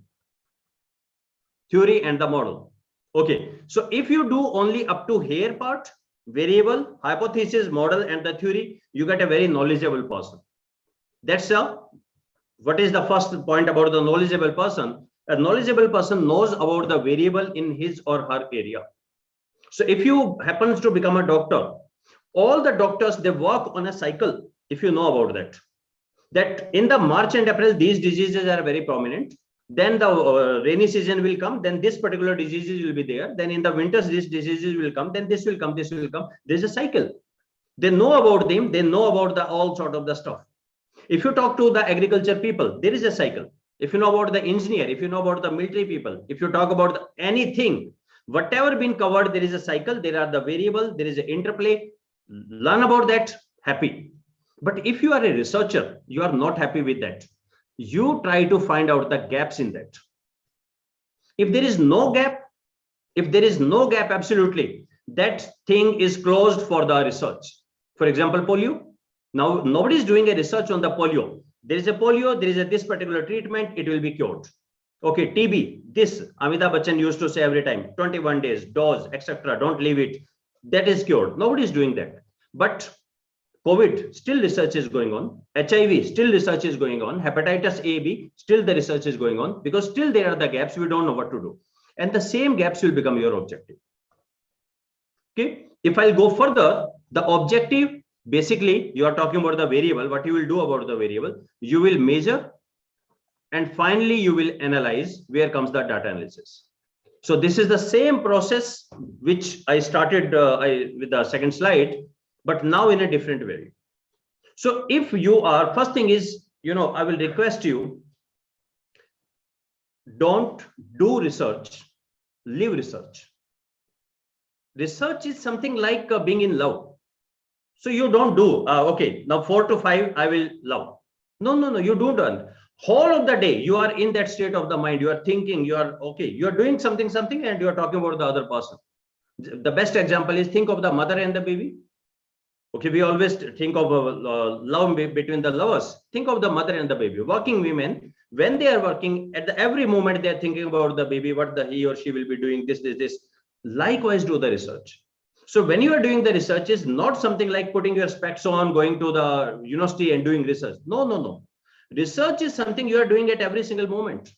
Theory and the model. Okay. So if you do only up to here part, variable, hypothesis, model, and the theory, you get a very knowledgeable person. That's what is the first point about the knowledgeable person? A knowledgeable person knows about the variable in his or her area. So if you happens to become a doctor, all the doctors, they work on a cycle. If you know about that in the March and April, these diseases are very prominent. Then the rainy season will come. Then this particular diseases will be there. Then in the winters, these diseases will come. Then this will come. This will come. There's a cycle. They know about them. They know about the all sort of the stuff. If you talk to the agriculture people, there is a cycle. If you know about the engineer, if you know about the military people, if you talk about anything, whatever been covered, there is a cycle. There are the variable. There is an interplay. Learn about that. Happy. But if you are a researcher, you are not happy with that. You try to find out the gaps in that. If there is no gap, absolutely, that thing is closed for the research. For example, polio. Now, nobody is doing a research on the polio. There is a polio, there is this particular treatment, it will be cured. Okay, TB, this Amitabh Bachchan used to say every time, 21 days, dose, etc. Don't leave it. That is cured. Nobody is doing that. But COVID, still research is going on. HIV, still research is going on. Hepatitis A, B, still the research is going on because still there are the gaps. We don't know what to do. And the same gaps will become your objective. Okay. If I'll go further, the objective, basically, you are talking about the variable. What you will do about the variable, you will measure. And finally, you will analyze. Where comes the data analysis? So this is the same process which I started with the second slide, but now in a different way. So if you are, first thing is, I will request you, don't do research, live research. Research is something like being in love. So you don't do, okay, now 4 to 5, I will love. No, you don't earn. Whole of the day, you are in that state of the mind. You are thinking, you are doing something, and you are talking about the other person. The best example is think of the mother and the baby. Okay, we always think of love between the lovers. Think of the mother and the baby. Working women, when they are working, at every moment they are thinking about the baby, what he or she will be doing, this. Likewise, do the research. So when you are doing the research, is not something like putting your specs on, going to the university and doing research. No. Research is something you are doing at every single moment.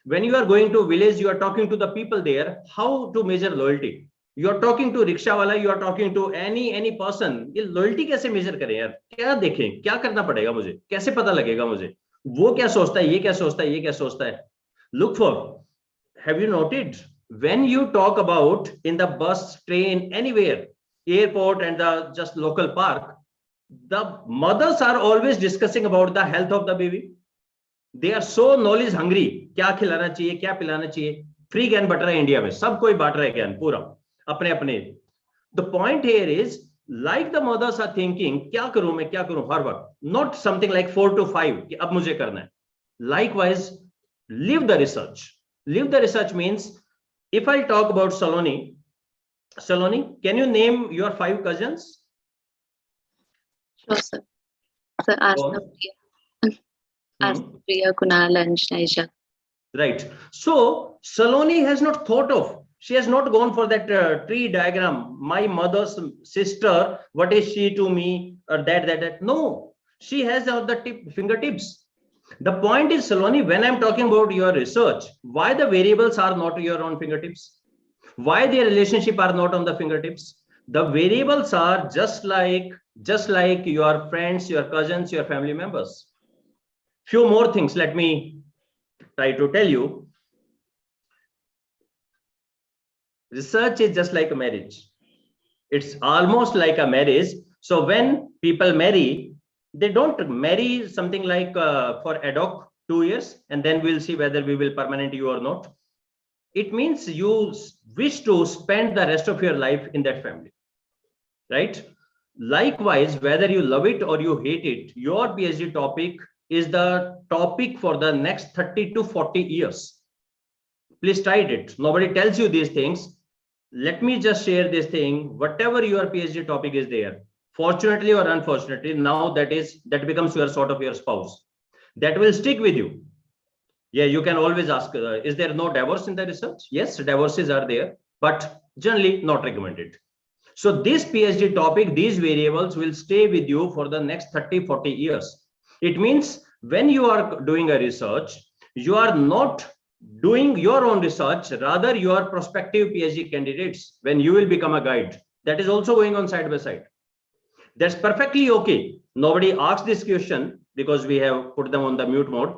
When you are going to a village, you are talking to the people there, how to measure loyalty. You are talking to rickshaw wala, you are talking to any person. ये loyalty कैसे measure करें यार? क्या देखें? क्या करना पड़ेगा मुझे? कैसे पता लगेगा मुझे? वो क्या सोचता है? ये क्या सोचता है? ये क्या सोचता है? Look for. Have you noted? When you talk about in the bus, train, anywhere, airport and the just local park, the mothers are always discussing about the health of the baby. They are so knowledge hungry. क्या खिलाना चाहिए, क्या पिलाना चाहिए? Free ज्ञान but रहा है India में. सब कोई बांट रहा है ज्ञान पूरा अपने. The point here is, like the mothers are thinking, क्या करूं मैं, क्या करूं हर वक्त. Not something like 4 to 5 कि अब मुझे करना है. Likewise, live the research. Live the research means, if I talk about Saloni, Saloni, can you name your 5 cousins? Sure, sir. Sir, Go Asta, on. Priya, Asta, Priya, Kunal, and Shaisha. Right. So Saloni has not thought of, she has not gone for that tree diagram. My mother's sister, what is she to me, or that. No, she has on the fingertips. The point is, Saloni, when I'm talking about your research, why the variables are not your own fingertips? Why their relationship are not on the fingertips? The variables are just like your friends, your cousins, your family members. Few more things. Let me try to tell you. Research is just like a marriage. It's almost like a marriage. So when people marry, they don't marry something like for ad hoc 2 years and then we'll see whether we will permanent you or not. It means you wish to spend the rest of your life in that family, right? Likewise, whether you love it or you hate it, your PhD topic is the topic for the next 30 to 40 years. Please try it. Nobody tells you these things. Let me just share this thing. Whatever your PhD topic is there, fortunately or unfortunately, now that becomes your sort of your spouse. That will stick with you. Yeah, you can always ask, is there no divorce in the research? Yes, divorces are there, but generally not recommended. So this PhD topic, these variables will stay with you for the next 30, 40 years. It means when you are doing a research, you are not doing your own research, rather your prospective PhD candidates, when you will become a guide, that is also going on side by side. That's perfectly okay. Nobody asked this question because we have put them on the mute mode.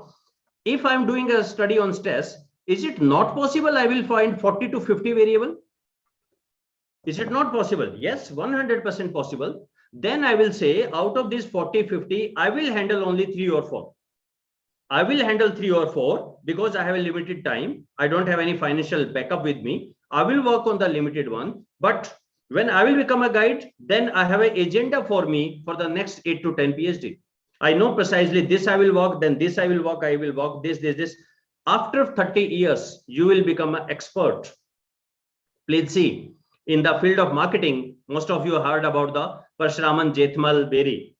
If I'm doing a study on stress, is it not possible I will find 40 to 50 variable? Is it not possible? Yes, 100% possible. Then I will say out of these 40, 50, I will handle only 3 or 4. I will handle 3 or 4 because I have a limited time. I don't have any financial backup with me. I will work on the limited one. But when I will become a guide, then I have an agenda for me for the next 8 to 10 PhD. I know precisely this I will work, then this I will work, this. After 30 years, you will become an expert. Please see, in the field of marketing, most of you heard about the Parshuraman Jethmal Berry.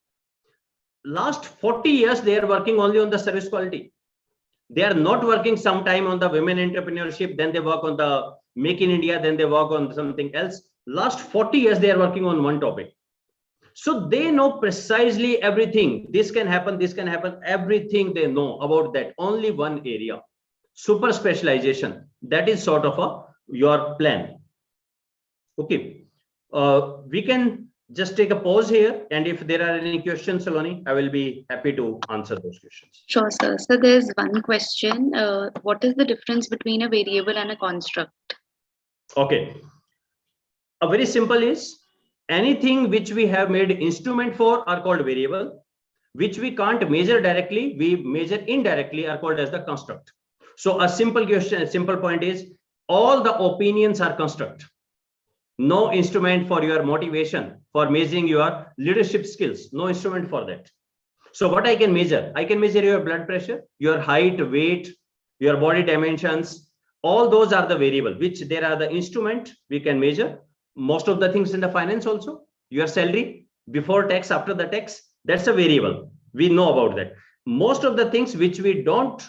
Last 40 years, they are working only on the service quality. They are not working sometime on the women entrepreneurship, then they work on the Make in India, then they work on something else. Last 40 years, they are working on one topic. So they know precisely everything. This can happen, everything they know about that. Only one area. Super specialization. That is sort of your plan. Okay. We can just take a pause here. And if there are any questions, Saloni, I will be happy to answer those questions. Sure, sir. So there's one question. What is the difference between a variable and a construct? Okay. A very simple is anything which we have made instrument for are called variable, which we can't measure directly, we measure indirectly are called as the construct. So a simple question, a simple point is all the opinions are construct. No instrument for your motivation, for measuring your leadership skills, no instrument for that. So what I can measure? I can measure your blood pressure, your height, weight, your body dimensions. All those are the variable, which there are the instrument we can measure. Most of the things in the finance also, your salary, before tax, after the tax, that's a variable. We know about that. Most of the things which we don't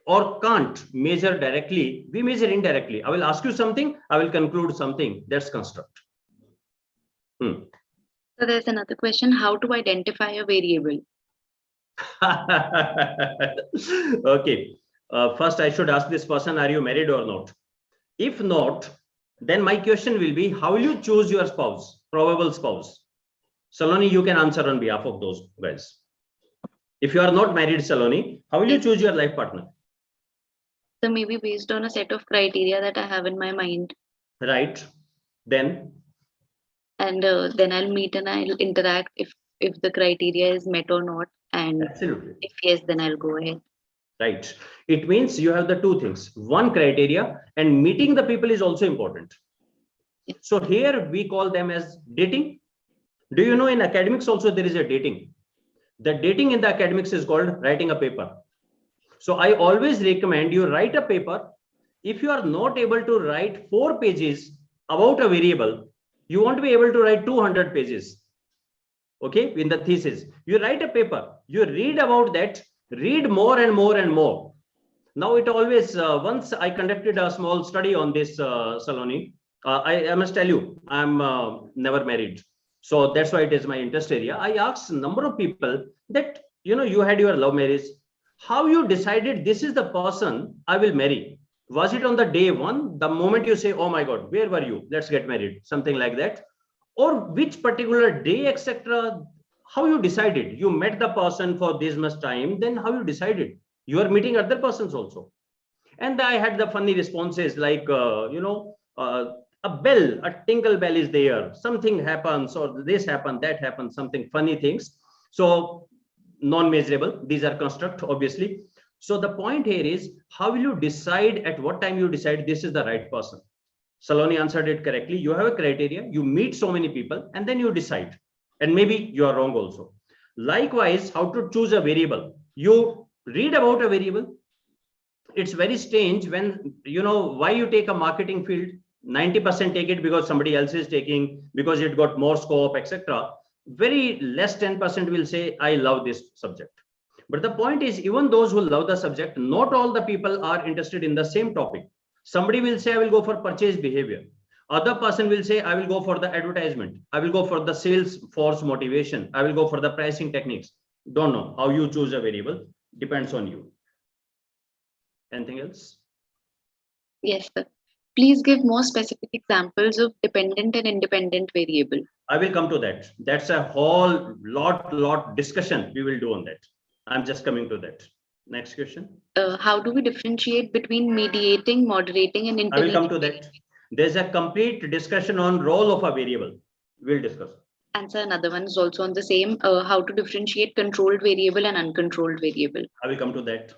or can't measure directly, we measure indirectly. I will ask you something, I will conclude something. That's construct. So there's another question, how to identify a variable? Okay. First, I should ask this person, are you married or not? If not, then my question will be, how will you choose your spouse, probable spouse? Saloni, you can answer on behalf of those guys. If you are not married, Saloni, how will you choose your life partner? So maybe based on a set of criteria that I have in my mind. Right. Then? And then I'll meet and I'll interact if the criteria is met or not. And absolutely. If yes, then I'll go ahead. Right. It means you have the two things. One, criteria, and meeting the people is also important. Yes. So here we call them as dating. Do you know in academics also there is a dating? The dating in the academics is called writing a paper. So I always recommend you write a paper. If you are not able to write 4 pages, about a variable, you won't be able to write 200 pages. Okay, in the thesis, you write a paper, you read about that, read more and more and more. Now it always, once I conducted a small study on this, Saloni. I must tell you, I'm never married. So that's why it is my interest area. I asked a number of people that, you had your love marriage. How you decided this is the person I will marry? Was it on the day one, the moment you say, oh my God, where were you? Let's get married, something like that. Or which particular day, etc. How you decided? You met the person for this much time, then how you decided? You are meeting other persons also. And I had the funny responses like, a bell, a tinkle bell is there, something happens, or this happened, that happened, something funny things. So non-measurable, these are construct, obviously. So the point here is, how will you decide, at what time you decide this is the right person? Saloni answered it correctly. You have a criteria, you meet so many people, and then you decide. And maybe you are wrong also. Likewise, how to choose a variable. You read about a variable. It's very strange when, why you take a marketing field, 90% take it because somebody else is taking, because it got more scope, etc. Very less 10% will say, I love this subject. But the point is, even those who love the subject, not all the people are interested in the same topic. Somebody will say, I will go for purchase behavior. Other person will say, I will go for the advertisement. I will go for the sales force motivation. I will go for the pricing techniques. Don't know how you choose a variable. Depends on you. Anything else? Yes, sir. Please give more specific examples of dependent and independent variable. I will come to that. That's a whole lot discussion we will do on that. I'm just coming to that. Next question. How do we differentiate between mediating, moderating, and I will intervening? come to that. There's a complete discussion on role of a variable. We'll discuss. And sir, another one is also on the same, how to differentiate controlled variable and uncontrolled variable. I will come to that.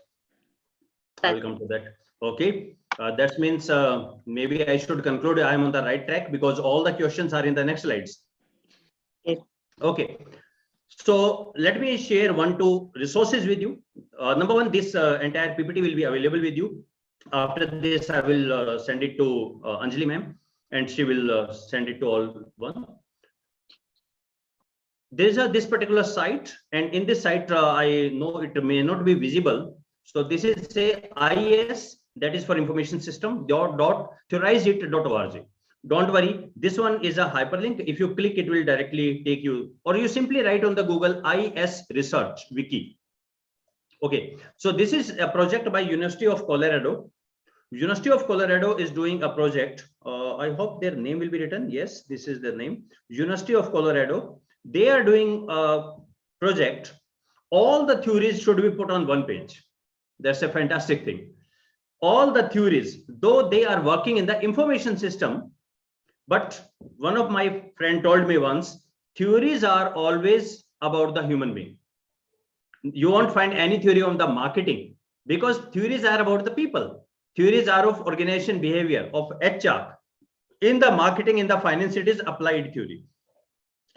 I will come to that. Okay. That means maybe I should conclude I am on the right track because all the questions are in the next slides. Yes. Okay. So let me share 1-2 resources with you. Number one, this entire PPT will be available with you. After this, I will send it to Anjali ma'am, and she will send it to all one. There's this particular site, and in this site, I know it may not be visible. So this is say IS, that is for information system, .theorizeit.org. Don't worry, this one is a hyperlink. If you click, it will directly take you, or you simply write on the Google IS research wiki. Okay, so this is a project by University of Colorado. University of Colorado is doing a project. I hope their name will be written. Yes, this is their name. University of Colorado. They are doing a project. All the theories should be put on one page. That's a fantastic thing. All the theories, though they are working in the information system, but one of my friend told me once, theories are always about the human being. You won't find any theory on the marketing because theories are about the people. Theories are of organization behavior, of HR. In the marketing, in the finance, it is applied theory.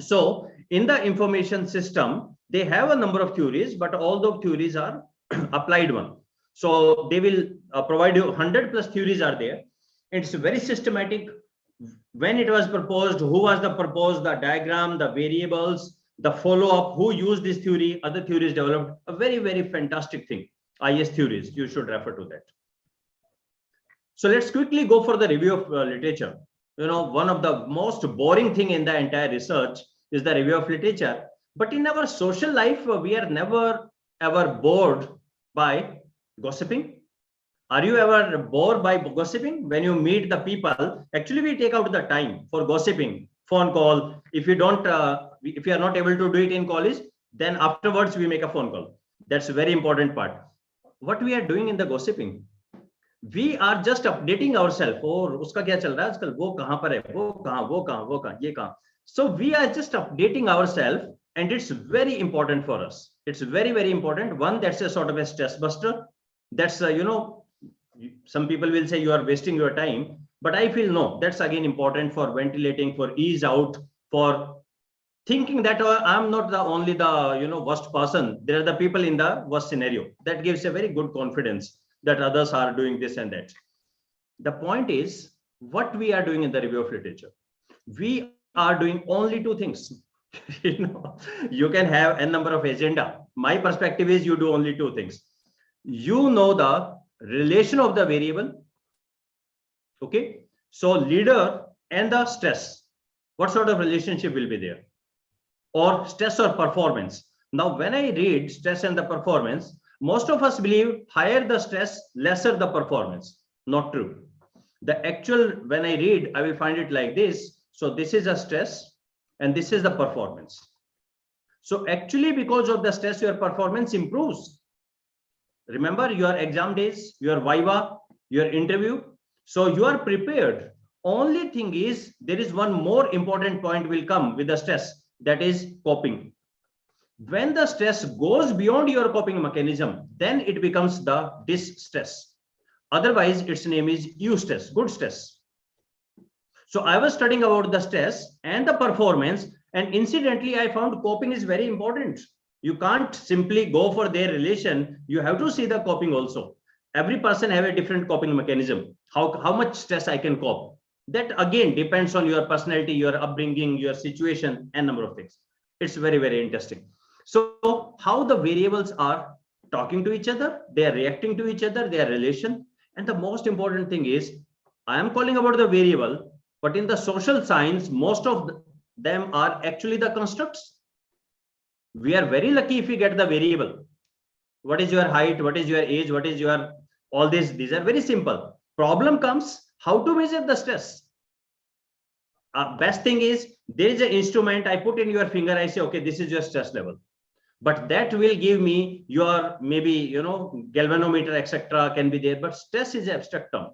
So in the information system, they have a number of theories, but all the theories are applied one. So they will provide you 100+ theories are there. It's very systematic. When it was proposed, who was the proposed, the diagram, the variables, the follow-up, who used this theory, other theories developed, a very, very fantastic thing. IS theories, you should refer to that. So let's quickly go for the review of literature. One of the most boring thing in the entire research is the review of literature. But in our social life, we are never ever bored by gossiping. Are you ever bored by gossiping? When you meet the people, actually we take out the time for gossiping, phone call. If you don't, if you are not able to do it in college, then afterwards we make a phone call. That's a very important part. What we are doing in the gossiping, we are just updating ourselves. Oh, uska kya chal raha hai aajkal? Wo kahan par hai? Wo kahan? Ye kahan? So we are just updating ourselves, and it's very important for us. It's very, very important. One, that's a sort of a stress buster. That's some people will say you are wasting your time, but I feel no, that's again important for ventilating, for ease out, for thinking that I'm not the only the worst person. There are the people in the worst scenario. That gives a very good confidence that others are doing this and that. The point is, what we are doing in the review of literature. We are doing only two things. You can have a number of agenda. My perspective is you do only two things. You know the relation of the variable. Okay. So leader and the stress. What sort of relationship will be there? Or stress or performance. Now, when I read stress and the performance, most of us believe higher the stress, lesser the performance. Not true. The actual, when I read, I will find it like this. So this is a stress and this is the performance. So actually, because of the stress, your performance improves. Remember your exam days, your viva, your interview. So you are prepared. Only thing is, there is one more important point will come with the stress, that is coping. When the stress goes beyond your coping mechanism, then it becomes the distress. Otherwise, its name is eustress, good stress. So I was studying about the stress and the performance, and incidentally, I found coping is very important. You can't simply go for their relation. You have to see the coping also. Every person have a different coping mechanism. How much stress I can cope. That again depends on your personality, your upbringing, your situation, and number of things. It's very, very interesting. So how the variables are talking to each other, they are reacting to each other, their relation. And the most important thing is, I am calling about the variable, but in the social science, most of them are actually the constructs. We are very lucky if we get the variable. What is your height? What is your age? What is your, all this? These are very simple. Problem comes, how to measure the stress? Best thing is, there is an instrument I put in your finger. I say, okay, this is your stress level. But that will give me your maybe, galvanometer, etc. can be there. But stress is abstract term.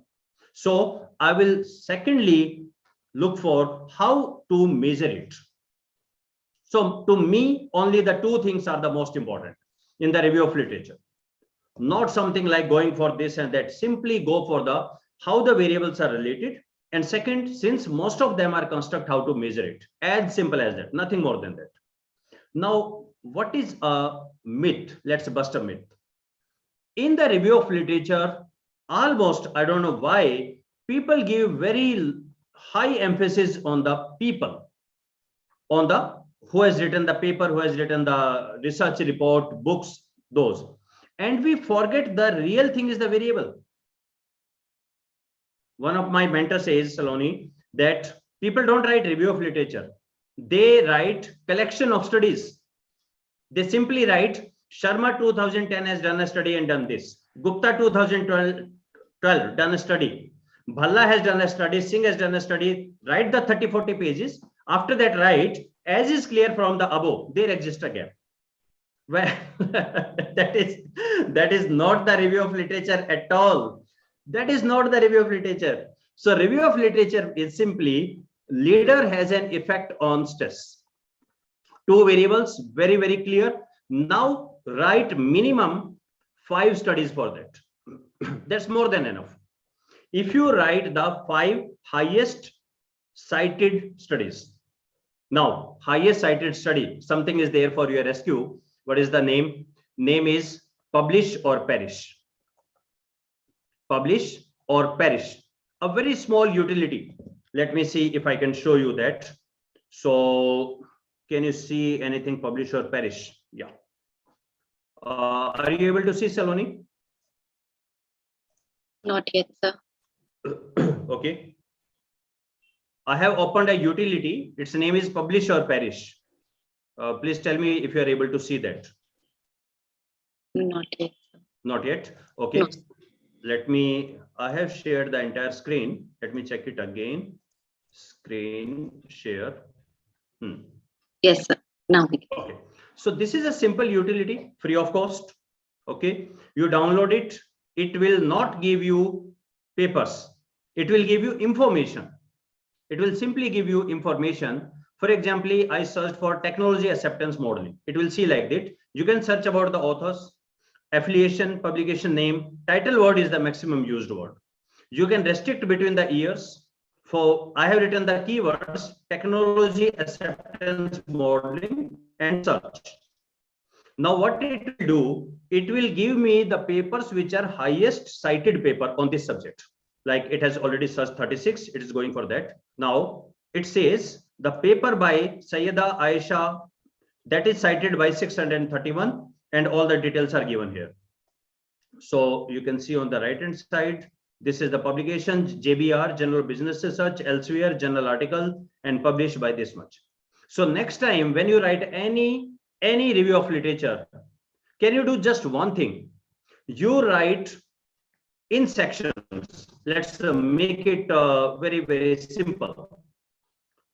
So I will secondly look for how to measure it. So to me, only the two things are the most important in the review of literature. Not something like going for this and that. Simply go for the how the variables are related. And second, since most of them are construct, how to measure it. As simple as that, nothing more than that. Now, what is a myth? Let's bust a myth. In the review of literature, almost, I don't know why, people give very high emphasis on the people, on the who has written the paper, who has written the research report, books, those. And we forget the real thing is the variable. One of my mentors says, Saloni, that people don't write review of literature. They write collection of studies. They simply write, Sharma 2010 has done a study and done this. Gupta 2012 done a study. Bhalla has done a study. Singh has done a study. Write the 30-40 pages. After that, write, as is clear from the above, there exists a gap. Well, that is not the review of literature at all. That is not the review of literature. So review of literature is simply leader has an effect on stress. Two variables, very, very clear. Now write minimum 5 studies for that. That's more than enough. If you write the 5 highest cited studies. Now, highest cited study, something is there for your rescue. What is the name? Name is publish or perish. Publish or perish. A very small utility. Let me see if I can show you that. So, can you see anything publish or perish? Yeah. Are you able to see, Saloni? Not yet, sir. Okay. I have opened a utility. Its name is publish or perish. Please tell me if you are able to see that. Not yet. Not yet. Okay. No. Let me, I have shared the entire screen. Let me check it again. Screen share. Yes, sir. Now we can. Okay. So this is a simple utility, free of cost. Okay. You download it. It will not give you papers. It will give you information. It will simply give you information. For example, I searched for technology acceptance modeling. It will see like that. You can search about the authors, affiliation, publication name, title word is the maximum used word. You can restrict between the years. For I have written the keywords, technology acceptance modeling and search. Now what it will do, it will give me the papers which are highest cited paper on this subject. like it has already searched 36, it is going for that. Now it says the paper by Sayyida Aisha, that is cited by 631, and all the details are given here. So you can see on the right hand side, this is the publication, JBR, General Business Research, elsewhere, journal article, and published by this much. So next time when you write any review of literature, can you do just one thing? You write in sections. Let's make it very, very simple.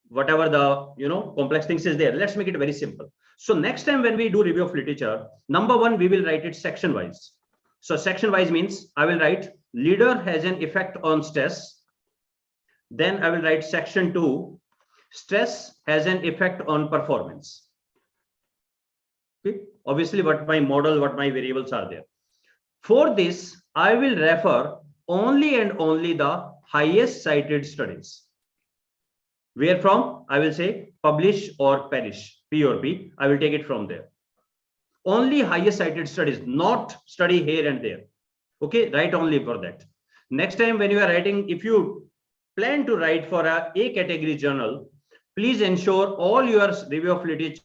Whatever the complex things is there, let's make it very simple. So next time when we do review of literature, number one, we will write it section wise. So section wise means I will write leader has an effect on stress. Then I will write section 2, stress has an effect on performance. Okay, obviously what my model, what my variables are there. For this, I will refer only and only the highest cited studies. Where from? I will say publish or perish, P or P. I will take it from there. Only highest cited studies, not study here and there. Okay, write only for that. Next time when you are writing, if you plan to write for a category journal, please ensure all your review of literature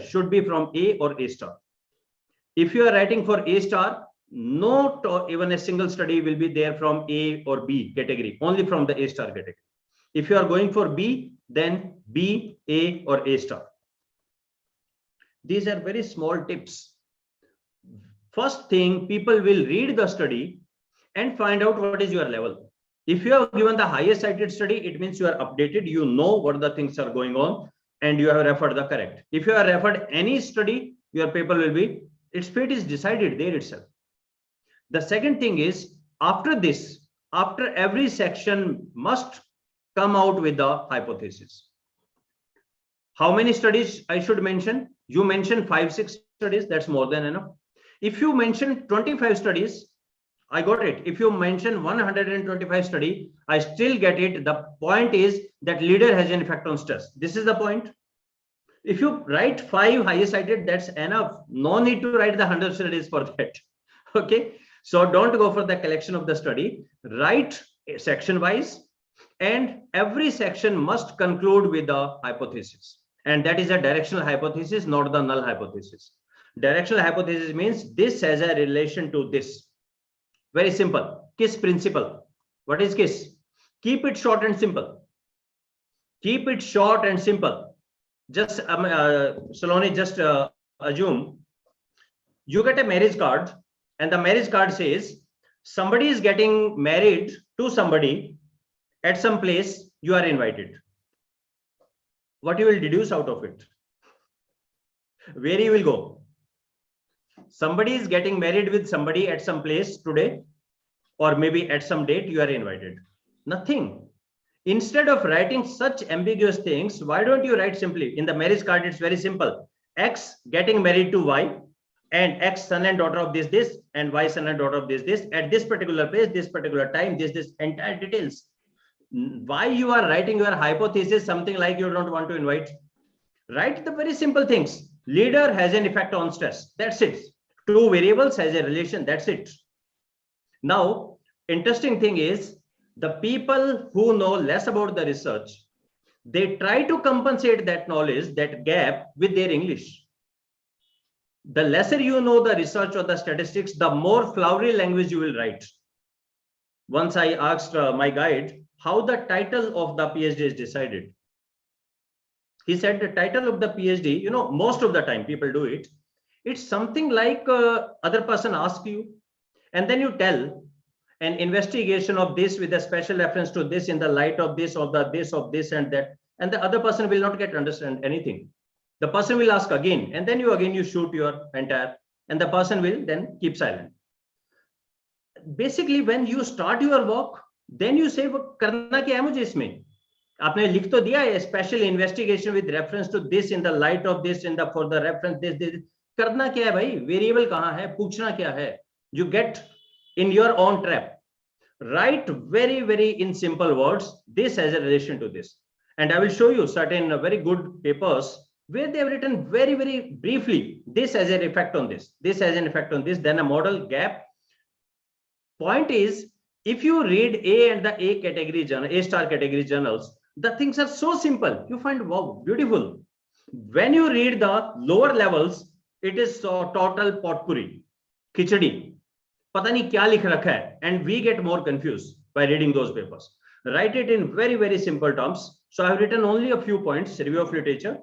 should be from A or A star. If you are writing for A star, not even a single study will be there from A or B category, only from the A star category. If you are going for B, then B, A, or A star. These are very small tips. First thing, people will read the study and find out what is your level. If you have given the highest cited study, it means you are updated, you know what the things are going on, and you have referred the correct. If you have referred any study, your paper will be, its fate is decided there itself. The second thing is, after this, after every section must come out with the hypothesis. How many studies I should mention? You mention 5-6 studies, that's more than enough. If you mention 25 studies, I got it. If you mention 125 study, I still get it. The point is that leader has an effect on stress. This is the point. If you write 5 highest cited, that's enough. No need to write the 100 studies for that. Okay. So don't go for the collection of the study. Write section wise, and every section must conclude with the hypothesis. And that is a directional hypothesis, not the null hypothesis. Directional hypothesis means this has a relation to this. Very simple. KISS principle. What is KISS? Keep it short and simple. Keep it short and simple. Just Saloni, just assume you get a marriage card, and the marriage card says somebody is getting married to somebody at some place, you are invited. What you will deduce out of it? Where you will go? Somebody is getting married with somebody at some place today, or maybe at some date you are invited. Nothing. Instead of writing such ambiguous things, why don't you write simply? In the marriage card, it's very simple. X getting married to Y, and X son and daughter of this, and Y son and daughter of this, at this particular place, this particular time, this entire details. Why you are writing your hypothesis something like you don't want to invite? Write the very simple things. Leader has an effect on stress. That's it. 2 variables has a relation. That's it. Now, interesting thing is, the people who know less about the research, they try to compensate that knowledge, that gap, with their English. The lesser you know the research or the statistics, the more flowery language you will write. Once I asked my guide how the title of the PhD is decided. He said the title of the PhD, most of the time people do it. It's something like other person asks you, and then you tell an investigation of this with a special reference to this in the light of this, of this and that, and the other person will not get understand anything. The person will ask again, and then you shoot your entire, and the person will then keep silent. Basically, when you start your work, then you say, करना क्या है मुझे इसमें? आपने लिख तो दिया है, special investigation with reference to this in the light of this, in the for the reference this. करना क्या है भाई? Variable कहाँ है? पूछना क्या है? You get in your own trap. Write very, very in simple words. This has a relation to this, and I will show you certain very good papers where they have written very, very briefly. This has an effect on this. This has an effect on this. Then a model gap. Point is, If you read A and the A category journal, A star category journals, the things are so simple. You find, wow, beautiful. When you read the lower levels, it is so total potpourri, khichdi. Pata nahi kya likh rakha hai, and we get more confused by reading those papers. Write it in very, very simple terms. So I have written only a few points, review of literature.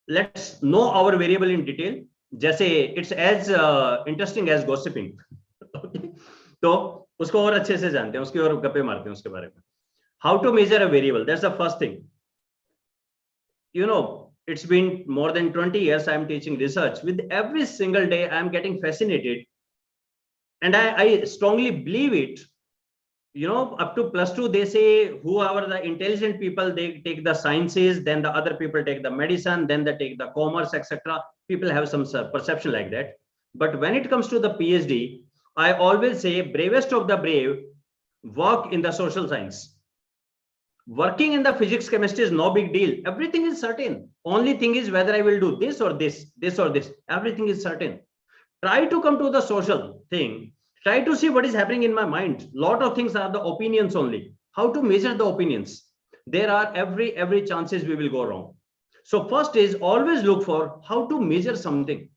Let's know our variable in detail. जैसे it's as interesting as gossiping. तो उसको और अच्छे से जानते हैं, उसकी और गप्पे मारते हैं उसके बारे में. How to measure a variable? That's the first thing. You know, it's been more than 20 years I'm teaching research. With every single day, I'm getting fascinated. And I strongly believe it. You know, up to +2, they say whoever the intelligent people, they take the sciences, then the other people take the medicine, then they take the commerce, etc. People have some perception like that. But when it comes to the PhD, I always say bravest of the brave work in the social science. Working in the physics, chemistry is no big deal. Everything is certain. Only thing is whether I will do this or this, this or this. Everything is certain. Try to come to the social thing. Try to see what is happening in my mind. Lot of things are the opinions only. How to measure the opinions? There are every chances we will go wrong. So first is always look for how to measure something.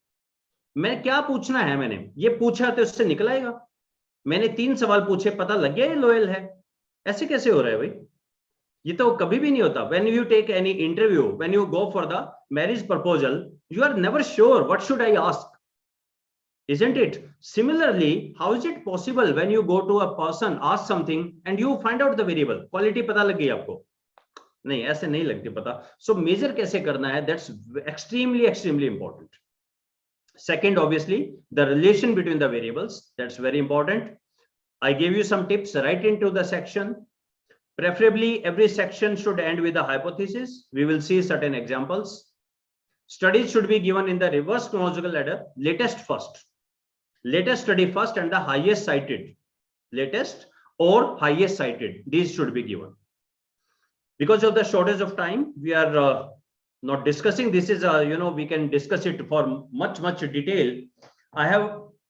मैं क्या पूछना है, मैंने ये पूछा तो उससे निकल आएगा. मैंने 3 सवाल पूछे, पता लग गया ये लॉयल है. ऐसे कैसे हो रहा है भाई? ये तो कभी भी नहीं होता. When you take any interview, when you go for the marriage proposal, you are never sure what should I ask. Isn't it? Similarly, how is it possible when you go to a person, ask something, and you find out the variable? Quality पता लग गई आपको? नहीं, ऐसे नहीं लगती पता. So measure कैसे करना है? That's extremely important. Second, obviously, the relation between the variables. That's very important. I gave you some tips right into the section. Preferably, every section should end with a hypothesis. We will see certain examples. Studies should be given in the reverse chronological ladder. Latest first. Latest study first and the highest cited. Latest or highest cited. These should be given. Because of the shortage of time, we are not discussing. This is, we can discuss it for much detail.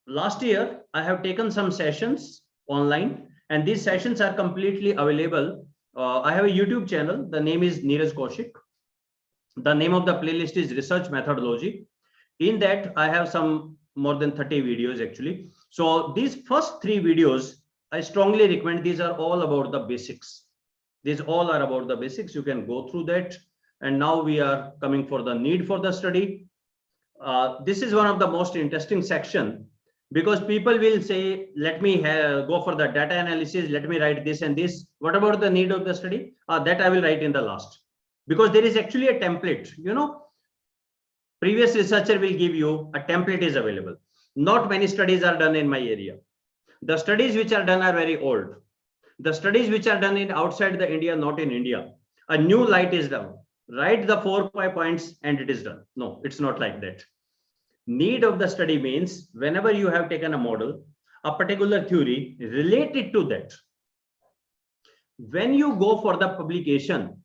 Last year, I have taken some sessions online, and these sessions are completely available. I have a YouTube channel. The name is Neeraj Kaushik. The name of the playlist is Research Methodology. In that, I have some more than 30 videos actually. So these first 3 videos, I strongly recommend. These are all about the basics. These all are about the basics. You can go through that. And now we are coming for the need for the study. This is one of the most interesting section, because people will say, let me go for the data analysis. Let me write this and this. What about the need of the study? That I will write in the last. Because there is actually a template, previous researcher will give you a template is available. Not many studies are done in my area. The studies which are done are very old. The studies which are done in outside the India, not in India. A new light is done. Write the 4-5 points and it is done. No, it's not like that. Need of the study means whenever you have taken a model, a particular theory related to that. When you go for the publication,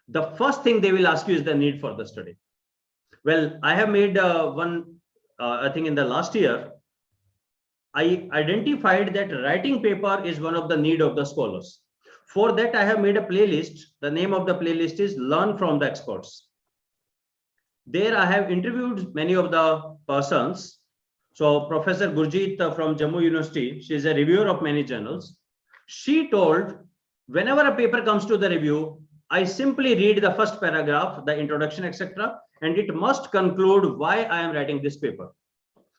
the first thing they will ask you is the need for the study. Well, I have made I think in the last year, I identified that writing paper is one of the need of the scholars. For that, I have made a playlist. The name of the playlist is Learn from the Experts. There I have interviewed many of the persons. So Professor Gurjeet from Jammu University, she is a reviewer of many journals. She told, whenever a paper comes to the review, I simply read the first paragraph, the introduction, etc. And it must conclude why I am writing this paper.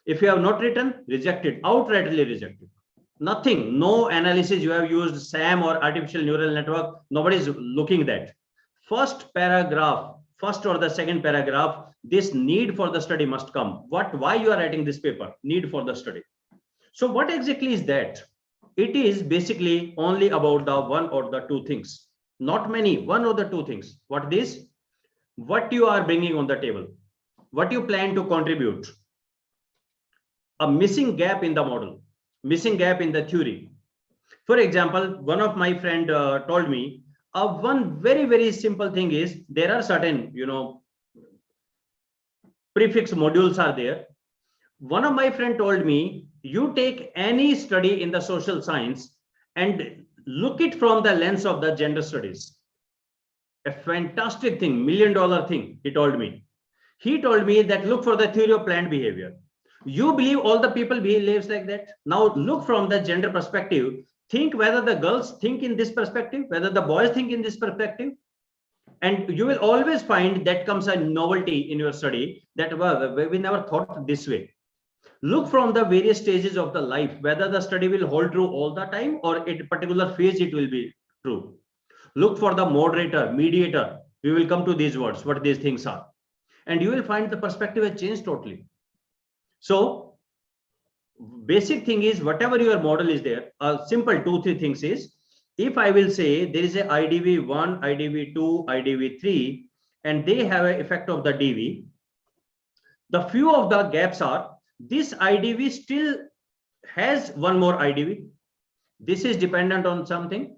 If you have not written, reject it, outrightly reject it. Nothing, no analysis you have used SAM or artificial neural network. Nobody is looking that. First paragraph, first or the second paragraph, this need for the study must come. Why you are writing this paper? Need for the study. So what exactly is that? It is basically only about the 1 or the 2 things. Not many, 1 or the 2 things. What this? What you are bringing on the table, what you plan to contribute, a missing gap in the model, missing gap in the theory. For example, one of my friend told me, one very simple thing is there are certain, prefix modules are there. One of my friend told me you take any study in the social science and look it from the lens of the gender studies. A fantastic thing, $1 million thing, he told me. He told me that look for the theory of planned behavior. You believe all the people behave like that. Now look from the gender perspective. Think whether the girls think in this perspective, whether the boys think in this perspective. And you will always find that comes a novelty in your study that we never thought this way. Look from the various stages of the life, whether the study will hold true all the time or at a particular phase it will be true. Look for the moderator, mediator. We will come to these words, what these things are. And you will find the perspective has changed totally. So basic thing is whatever your model is there, a simple 2-3 things is, if I will say there is a IDV1, IDV2, IDV3, and they have an effect of the DV, the few of the gaps are, this IDV still has one more IDV. This is dependent on something.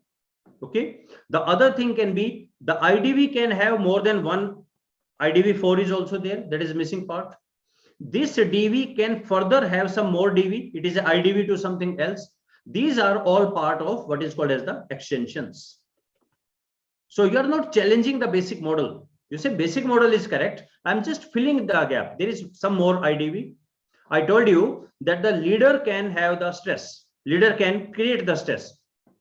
Okay. The other thing can be the IDV can have more than one. IDV4 is also there. That is missing part. This DV can further have some more DV. It is an IDV to something else. These are all part of what is called as the extensions. So you are not challenging the basic model. You say basic model is correct. I'm just filling the gap. There is some more IDV. I told you that the leader can have the stress. Leader can create the stress.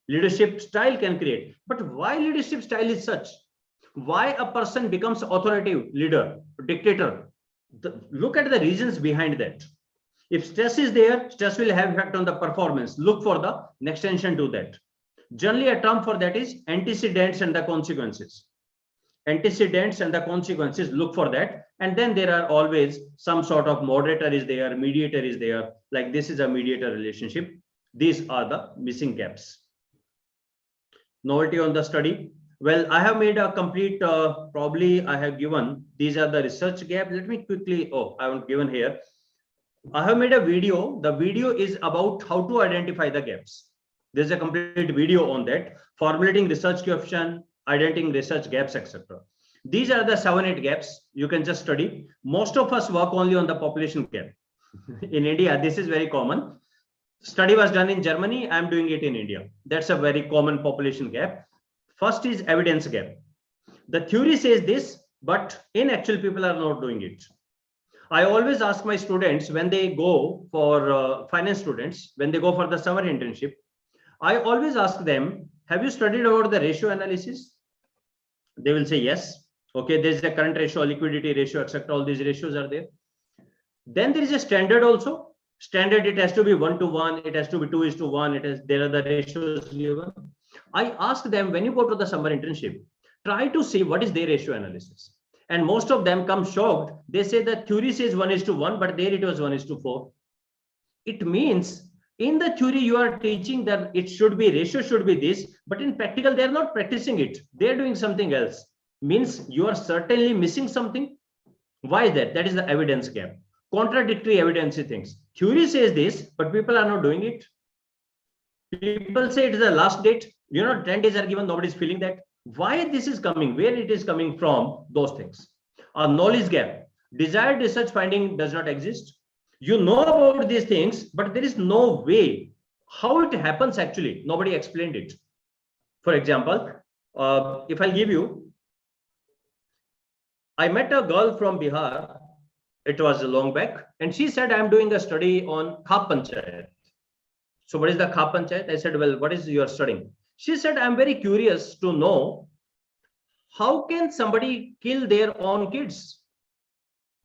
Leadership style can create. But why leadership style is such? Why a person becomes authoritative leader, dictator? Look at the reasons behind that. If stress is there, stress will have effect on the performance. Look for the extension to that. Generally, a term for that is antecedents and the consequences. Antecedents and the consequences, look for that. And then there are always some sort of moderator is there, mediator is there. Like this is a mediator relationship. These are the missing gaps. Novelty on the study. Well, I have made a complete, probably I have given, these are the research gap. Let me quickly, I haven't given here. I have made a video. The video is about how to identify the gaps. There's a complete video on that, formulating research question, identifying research gaps, etc. These are the 7-8 gaps you can just study. Most of us work only on the population gap. In India, this is very common. Study was done in Germany. I'm doing it in India. That's a very common population gap. First is evidence gap. The theory says this, but in actual people are not doing it. I always ask my students when they go for finance students, when they go for the summer internship, I always ask them, have you studied about the ratio analysis? They will say yes. Okay, there's a current ratio, liquidity ratio, etc. All these ratios are there. Then there is a standard also. Standard, it has to be 1:1, it has to be 2:1, there are the ratios given. I ask them, when you go to the summer internship, try to see what is their ratio analysis. And most of them come shocked. They say that theory says 1:1, but there it was 1:4. It means in the theory you are teaching that it should be, ratio should be this, but in practical they are not practicing it. They are doing something else. Means you are certainly missing something. Why is that? That is the evidence gap. Contradictory evidence things. Theory says this, but people are not doing it. People say it is the last date. 10 days are given, nobody is feeling that. Why this is coming, where it is coming from, those things. A knowledge gap. Desired research finding does not exist. You know about these things, but there is no way how it happens actually. Nobody explained it. For example, if I give you, I met a girl from Bihar. It was long back, and she said, I'm doing a study on Khap Panchayat. So what is the Khap Panchayat? I said, well, what is your studying? She said, I'm very curious to know, how can somebody kill their own kids?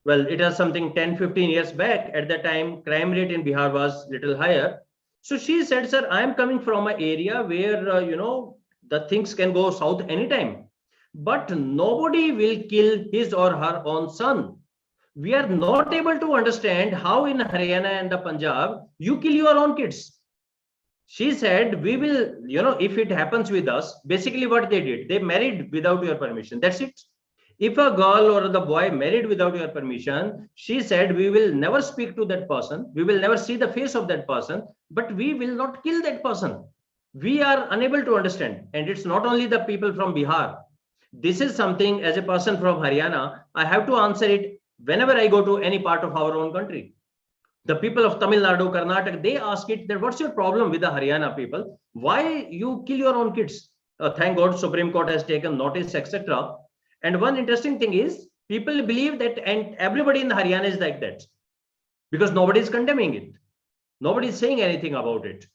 Well, it was something 10-15 years back. At that time, crime rate in Bihar was little higher. So she said, sir, I'm coming from an area where, the things can go south anytime. But nobody will kill his or her own son. We are not able to understand how in Haryana and the Punjab, you kill your own kids. She said, we will, if it happens with us, basically what they did, they married without your permission. That's it. If a girl or the boy married without your permission, she said, we will never speak to that person. We will never see the face of that person, but we will not kill that person. We are unable to understand. And it's not only the people from Bihar. This is something, as a person from Haryana, I have to answer it whenever I go to any part of our own country. The people of Tamil Nadu, Karnataka, they ask it that what's your problem with the Haryana people? Why you kill your own kids? Thank God Supreme Court has taken notice, etc. And one interesting thing is people believe that, and everybody in Haryana is like that because nobody is condemning it. Nobody is saying anything about it.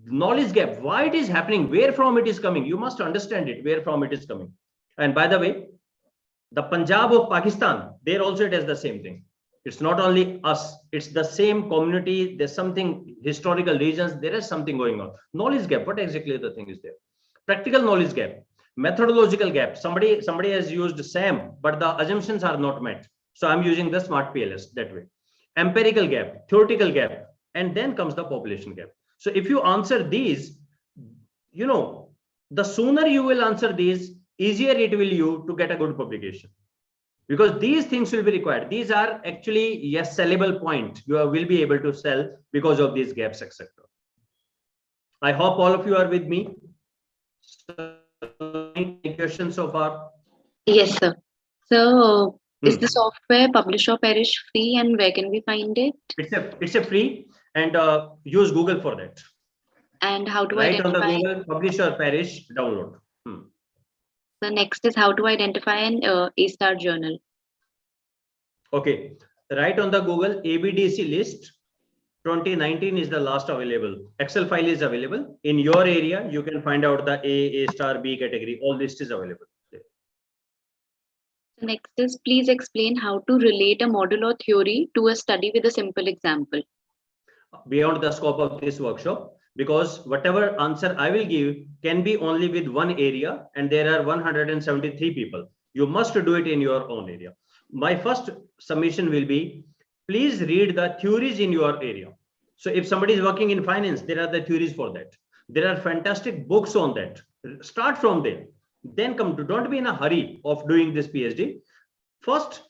Knowledge gap, why it is happening, where from it is coming, you must understand it, where from it is coming. And by the way, the Punjab of Pakistan, there also it has the same thing. It's not only us, it's the same community. There's something, historical regions, there is something going on. Knowledge gap, what exactly the thing is there? Practical knowledge gap, methodological gap. Somebody has used SAM, but the assumptions are not met. So I'm using the smart PLS that way. Empirical gap, theoretical gap, and then comes the population gap. So if you answer these, you know, the sooner you will answer these, easier it will you to get a good publication. Because these things will be required. These are actually, yes, sellable point. You will be able to sell because of these gaps, etc. I hope all of you are with me. Any questions so far? Yes, sir. So, is the software publish or perish free, and where can we find it? It's a free, and use Google for that. And how to Write on the identify? Google, publish or perish, download. The next is how to identify an A-star journal. Okay, write on the Google ABDC list. 2019 is the last available. Excel file is available. In your area, you can find out the A star, B category. All list is available. The next is please explain how to relate a model or theory to a study with a simple example. Beyond the scope of this workshop, because whatever answer I will give can be only with one area, and there are 173 people. You must do it in your own area. My first submission will be, please read the theories in your area. So if somebody is working in finance, there are the theories for that. There are fantastic books on that. Start from there. Then come to, don't be in a hurry of doing this PhD. First,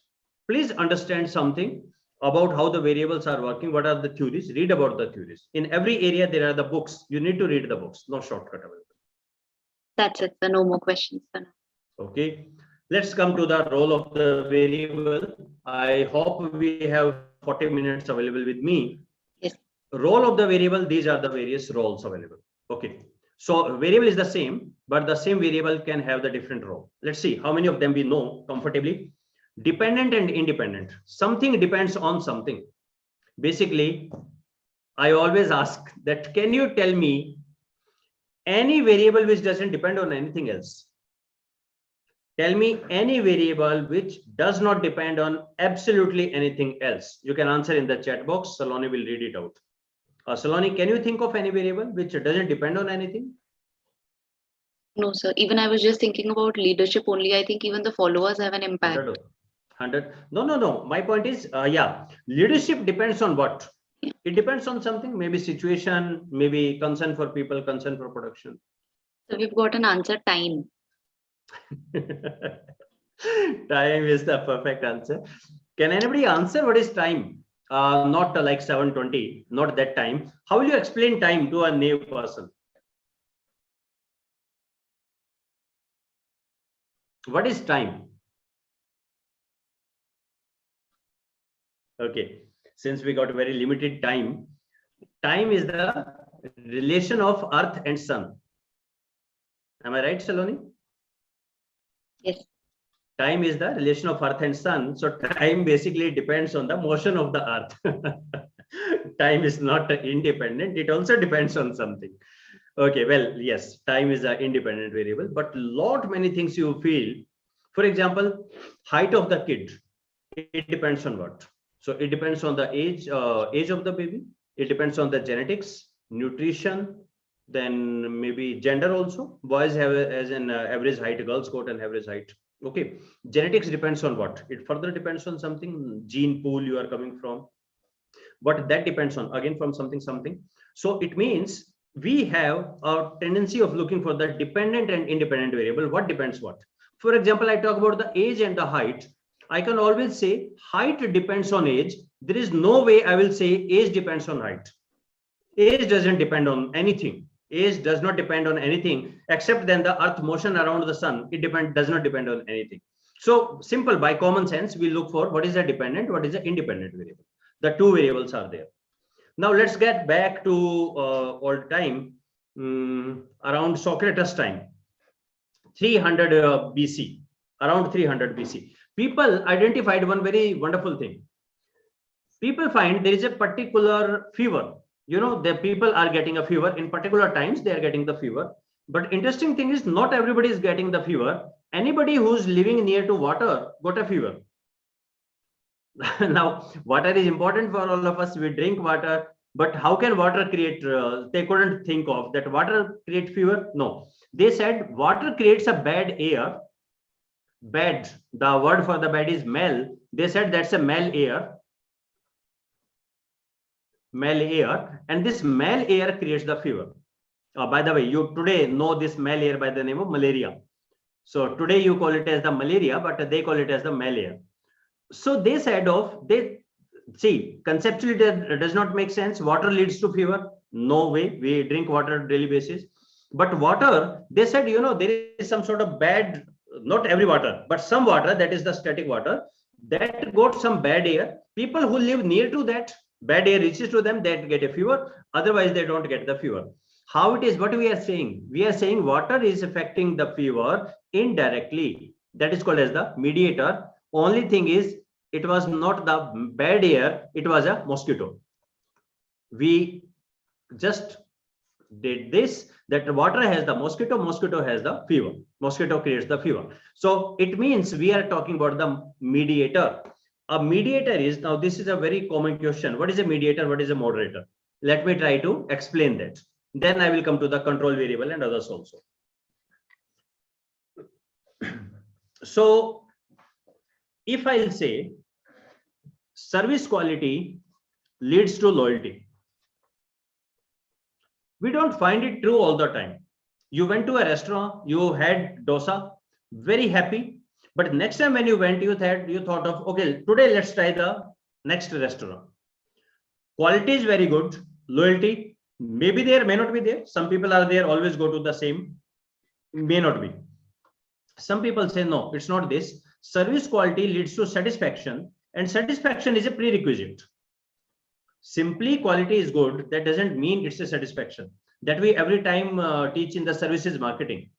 please understand something about how the variables are working. What are the theories? Read about the theories. In every area, there are the books. You need to read the books. No shortcut available. That's it. So no more questions for now. Okay. Let's come to the role of the variable. I hope we have 40 minutes available with me. Yes. Role of the variable, these are the various roles available. Okay. So variable is the same, but the same variable can have the different role. Let's see how many of them we know comfortably. Dependent and independent. Something depends on something. Basically, I always ask that, can you tell me any variable which doesn't depend on anything else? Tell me any variable which does not depend on absolutely anything else. You can answer in the chat box. Saloni will read it out. Saloni, can you think of any variable which doesn't depend on anything? No, sir. Even I was just thinking about leadership only. I think even the followers have an impact. 100. No. My point is, yeah, leadership depends on what? It depends on something, maybe situation, maybe concern for people, concern for production. So we've got an answer, time. Time is the perfect answer. Can anybody answer what is time? Not like 7:20, not that time. How will you explain time to a new person? What is time? Okay, since we got very limited time, time is the relation of Earth and Sun. Am I right, Saloni? Yes. Time is the relation of Earth and Sun. So time basically depends on the motion of the Earth. Time is not independent. It also depends on something. Okay, well, yes, time is an independent variable, but many things you feel. For example, height of the kid. It depends on what? So it depends on the age of the baby. It depends on the genetics, nutrition, then maybe gender also. Boys have as an average height, girls got an average height. Okay, genetics depends on what? It further depends on something, gene pool you are coming from. But that depends on, again, from something. So it means we have a tendency of looking for the dependent and independent variable. What depends what? For example, I talk about the age and the height. I can always say height depends on age. There is no way I will say age depends on height. Age doesn't depend on anything. Age does not depend on anything except then the earth motion around the sun. It does not depend on anything. So simple, by common sense, we look for what is a dependent, what is an independent variable. The two variables are there. Now let's get back to old time, around Socrates' time, 300 BC, around 300 BC. People identified one very wonderful thing. People find there is a particular fever. The people are getting a fever in particular times. They are getting the fever. But interesting thing is, not everybody is getting the fever. Anybody who's living near to water got a fever. Now, water is important for all of us. We drink water, but how can water create? They couldn't think of that. Water create fever? No. They said water creates a bad air. Bad. The word for the bad is mal. They said that's a mal air. Mal air, and this mal air creates the fever. By the way, you today know this mal air by the name of malaria. So today you call it as the malaria, but they call it as the mal air. So they said conceptually that does not make sense. Water leads to fever. No way. We drink water on a daily basis. But water, they said, there is some sort of bad, not every water, but some water, that is the static water, that got some bad air. People who live near to that, bad air reaches to them, they get a fever. Otherwise, they don't get the fever. How it is, what we are saying? We are saying water is affecting the fever indirectly. That is called as the mediator. Only thing is, it was not the bad air, it was a mosquito. We just did this, that water has the mosquito, mosquito has the fever. Mosquito creates the fever. So it means we are talking about the mediator. A mediator is, now this is a very common question. What is a mediator? What is a moderator? Let me try to explain that. Then I will come to the control variable and others also. So if I'll say service quality leads to loyalty, we don't find it true all the time. You went to a restaurant, you had dosa, very happy. But next time when you went, you thought of, okay, today let's try the next restaurant. Quality is very good. Loyalty, maybe there, may not be there. Some people are there, always go to the same. May not be. Some people say, no, it's not this. Service quality leads to satisfaction, and satisfaction is a prerequisite. Simply quality is good, that doesn't mean it's a satisfaction. That we every time teach in the services marketing.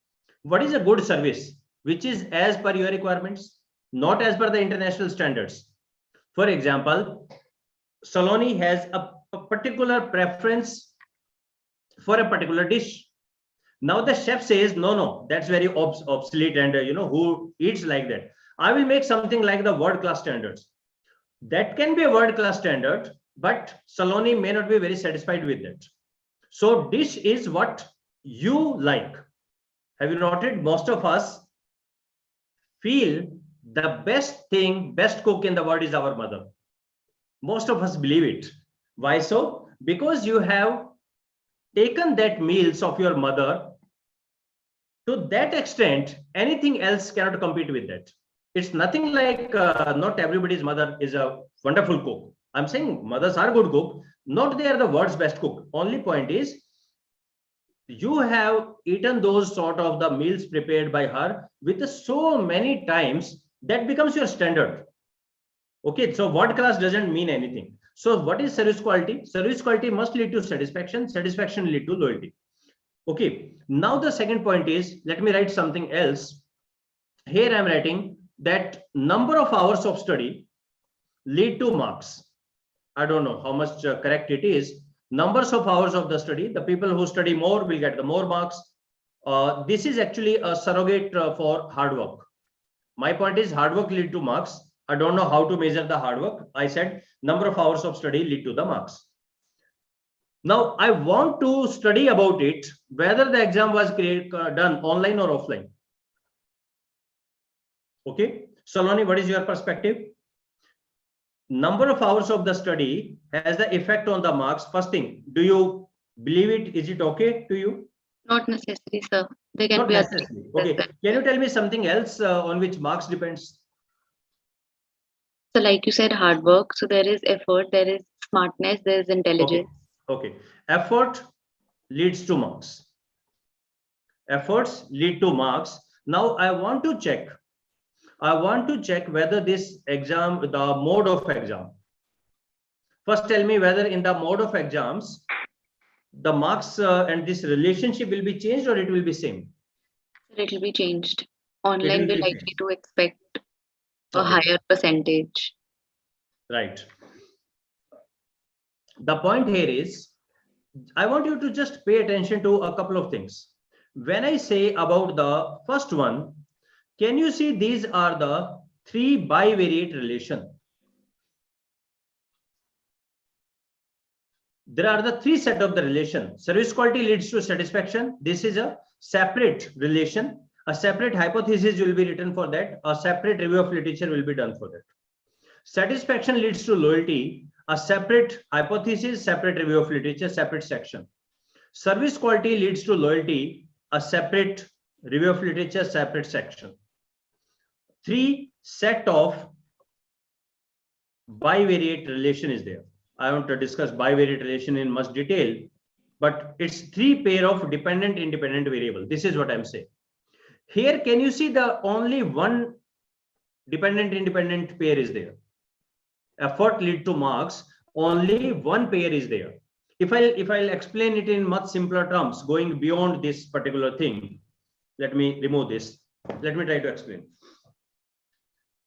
What is a good service? Which is as per your requirements, not as per the international standards. For example, Saloni has a particular preference for a particular dish. Now the chef says, no, that's very obsolete, and who eats like that? I will make something like the world-class standards. That can be a world-class standard, but Saloni may not be very satisfied with that. So dish is what you like. Have you noted? Most of us feel the best cook in the world is our mother. Most of us believe it. Why so? Because you have taken that meals of your mother to that extent, anything else cannot compete with that. It's nothing like not everybody's mother is a wonderful cook. I'm saying mothers are good cook, not they are the world's best cook. Only point is, you have eaten those sort of the meals prepared by her with so many times that becomes your standard. Okay, so world class doesn't mean anything. So what is service quality? Service quality must lead to satisfaction. Satisfaction lead to loyalty. Okay, now the second point is, let me write something else. Here I'm writing that number of hours of study lead to marks. I don't know how much correct it is. Numbers of hours of the study, the people who study more will get the more marks. This is actually a surrogate for hard work. My point is hard work lead to marks. I don't know how to measure the hard work. I said number of hours of study lead to the marks. Now I want to study about it, whether the exam was done online or offline. Okay, Saloni, what is your perspective? Number of hours of the study has the effect on the marks. First thing, do you believe it? Is it okay to you? Not necessary, sir. They can Not be necessary. Okay, can you tell me something else on which marks depends? So like you said, hard work. So there is effort, there is smartness, there is intelligence. Okay. Effort leads to marks. Efforts lead to marks. Now I want to check whether this exam, the mode of exam, First, tell me whether in the mode of exams, the marks and this relationship will be changed or it will be same? It will be changed. It Online, will we're be likely changed. to expect a Okay. higher percentage. Right. The point here is, I want you to just pay attention to a couple of things. When I say about the first one, can you see these are the three bivariate relation? There are the three set of the relation. Service quality leads to satisfaction. This is a separate relation. A separate hypothesis will be written for that. A separate review of literature will be done for that. Satisfaction leads to loyalty. A separate hypothesis, separate review of literature, separate section. Service quality leads to loyalty. A separate review of literature, separate section. Three set of bivariate relation is there. I want to discuss bivariate relation in much detail, but it's three pair of dependent independent variable. This is what I'm saying. Here, can you see the only one dependent independent pair is there? Effort lead to marks, only one pair is there. If I'll explain it in much simpler terms, going beyond this particular thing, let me remove this. Let me try to explain.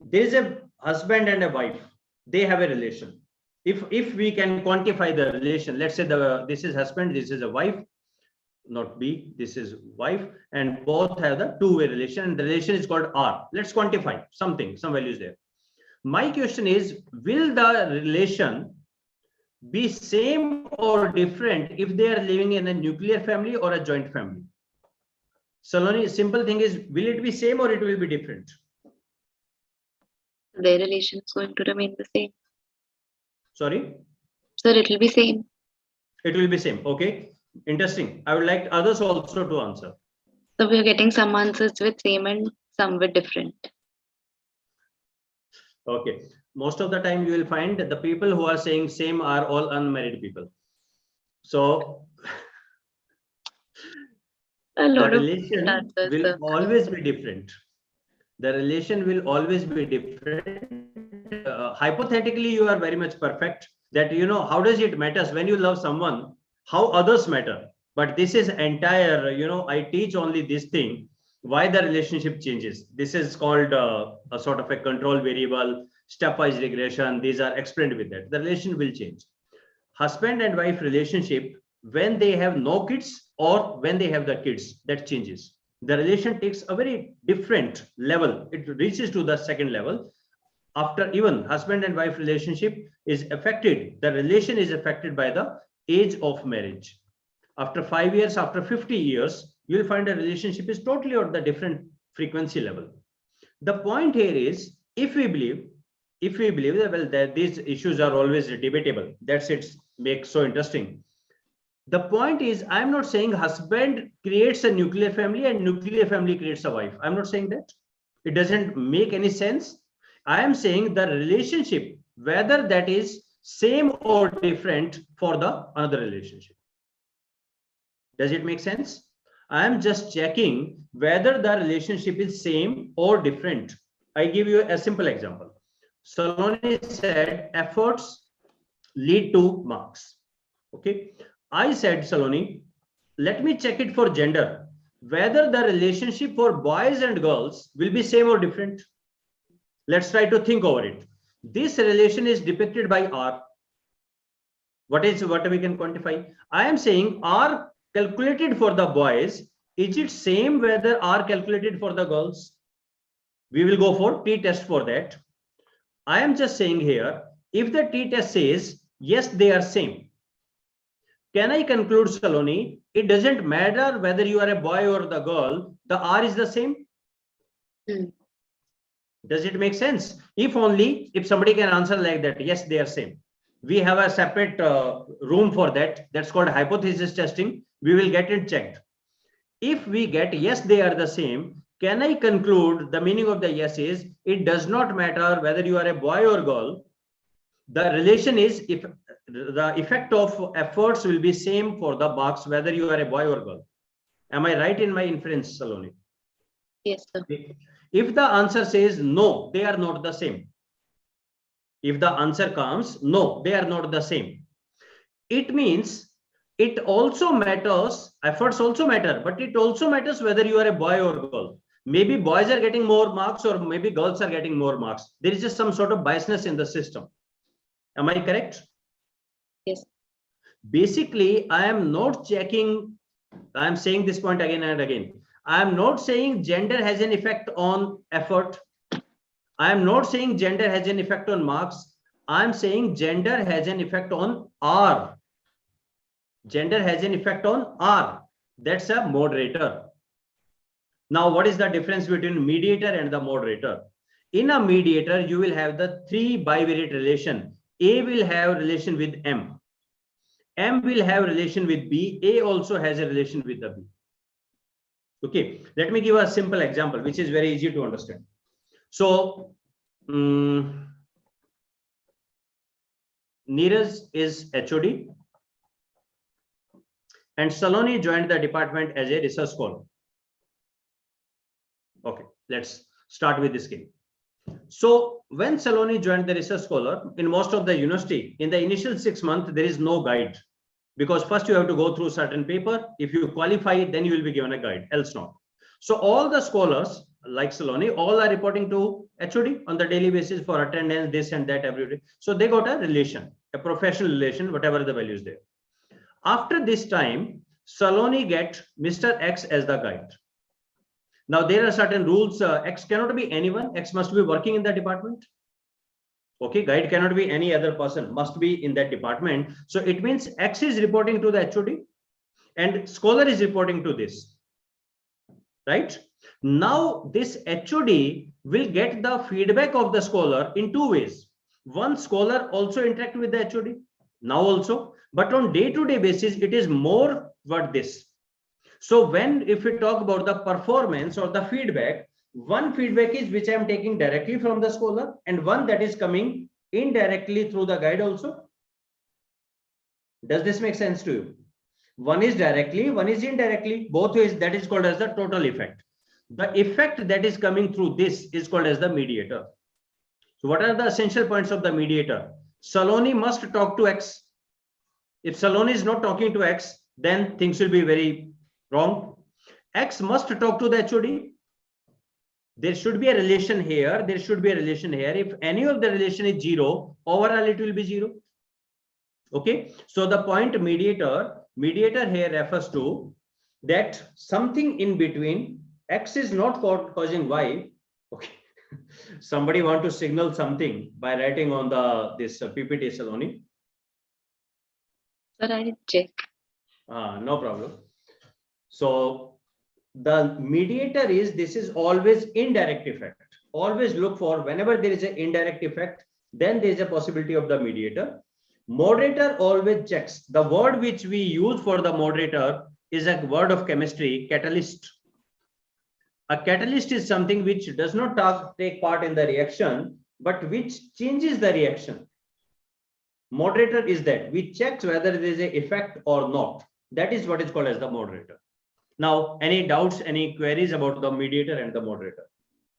There is a husband and a wife. They have a relation. If we can quantify the relation, let's say this is husband, this is a wife, not B, this is wife, and both have the two-way relation, and the relation is called R. Let's quantify something, some values there. My question is, will the relation be same or different if they are living in a nuclear family or a joint family? Saloni, simple thing is, will it be same or it will be different? Their relation is going to remain the same. Sorry? Sir, it will be same. It will be same. Okay. Interesting. I would like others also to answer. So we are getting some answers with same and some with different. Okay. Most of the time you will find that the people who are saying same are all unmarried people. So A lot the of relation answers, will sir. always be different. The relation will always be different. Hypothetically, you are very much perfect that, you know, how does it matter when you love someone, how others matter. But this is entire, you know, I teach only this thing, why the relationship changes. This is called a sort of a control variable, stepwise regression. These are explained with that. The relation will change. Husband and wife relationship, when they have no kids or when they have the kids, that changes. The relation takes a very different level. It reaches to the second level. After even husband and wife relationship is affected, the relation is affected by the age of marriage. After 5 years, after 50 years, you'll find a relationship is totally at the different frequency level. The point here is, if we believe that, well, that these issues are always debatable, that's it makes so interesting. The point is, I'm not saying husband creates a nuclear family and nuclear family creates a wife. I'm not saying that. It doesn't make any sense. I am saying the relationship, whether that is same or different for the another relationship. Does it make sense? I am just checking whether the relationship is same or different. I give you a simple example. Saloni said efforts lead to marks. Okay. I said, Saloni, let me check it for gender, whether the relationship for boys and girls will be same or different. Let's try to think over it. This relation is depicted by R. What we can quantify? I am saying R calculated for the boys, is it same whether R calculated for the girls? We will go for t-test for that. I am just saying here, if the t-test says, yes, they are same, can I conclude, Saloni, it doesn't matter whether you are a boy or the girl, the R is the same? Does it make sense? If somebody can answer like that, yes, they are same. We have a separate room for that. That's called hypothesis testing. We will get it checked. If we get, yes, they are the same, can I conclude the meaning of the yes is, it does not matter whether you are a boy or girl. The relation is, if the effect of efforts will be same for the box, whether you are a boy or girl. Am I right in my inference, Saloni? Yes, sir. If the answer says no, they are not the same. If the answer comes, no, they are not the same. It means it also matters, efforts also matter, but it also matters whether you are a boy or girl. Maybe boys are getting more marks or maybe girls are getting more marks. There is just some sort of biasness in the system. Am I correct? Yes. Basically, I am not checking, I am saying this point again and again. I am not saying gender has an effect on effort. I am not saying gender has an effect on marks. I am saying gender has an effect on R. Gender has an effect on R. That's a moderator. Now, what is the difference between mediator and the moderator? In a mediator, you will have the three bivariate relation. A will have relation with M. M will have relation with B. A also has a relation with the B. Okay, let me give a simple example, which is very easy to understand. So, Neeraj is HOD and Saloni joined the department as a research scholar. Okay, let's start with this game. So when Saloni joined the research scholar, in most of the university, in the initial 6 months, there is no guide. Because first you have to go through certain paper. If you qualify, then you will be given a guide, else not. So all the scholars like Saloni, all are reporting to HOD on the daily basis for attendance, this and that every day. So they got a relation, a professional relation, whatever the value is there. After this time, Saloni get Mr. X as the guide. Now there are certain rules. X cannot be anyone. X must be working in the department. Okay, guide cannot be any other person, must be in that department. So it means X is reporting to the HOD and scholar is reporting to this, right? Now this HOD will get the feedback of the scholar in two ways. One, scholar also interact with the HOD now also, but on day-to-day basis, it is more what this. So when, if we talk about the performance or the feedback, one feedback is which I am taking directly from the scholar and one that is coming indirectly through the guide also. Does this make sense to you? One is directly, one is indirectly, both ways. That is called as the total effect. The effect that is coming through this is called as the mediator. So what are the essential points of the mediator? Saloni must talk to X. If Saloni is not talking to X, then things will be very wrong. X must talk to the HOD. There should be a relation here. There should be a relation here. If any of the relation is zero, overall it will be zero. Okay. So the point mediator here refers to that something in between. X is not causing Y. Okay. Somebody want to signal something by writing on this PPT, Saloni. Sir, I'll check. No problem. So the mediator is, this is always indirect effect. Always look for whenever there is an indirect effect, then there is a possibility of the mediator. Moderator always checks. The word which we use for the moderator is a word of chemistry, catalyst. A catalyst is something which does not take part in the reaction, but which changes the reaction. Moderator is that which checks whether there is an effect or not. That is what is called as the moderator. Now, any doubts, any queries about the mediator and the moderator?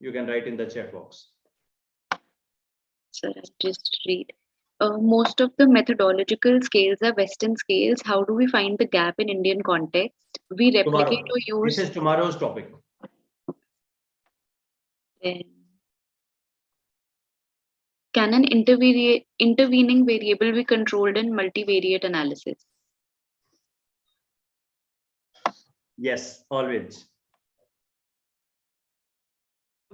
You can write in the chat box. Sir, I'll just read. Most of the methodological scales are Western scales. How do we find the gap in Indian context? We replicate or use. This is tomorrow's topic. Then, can an intervening variable be controlled in multivariate analysis? Yes, always.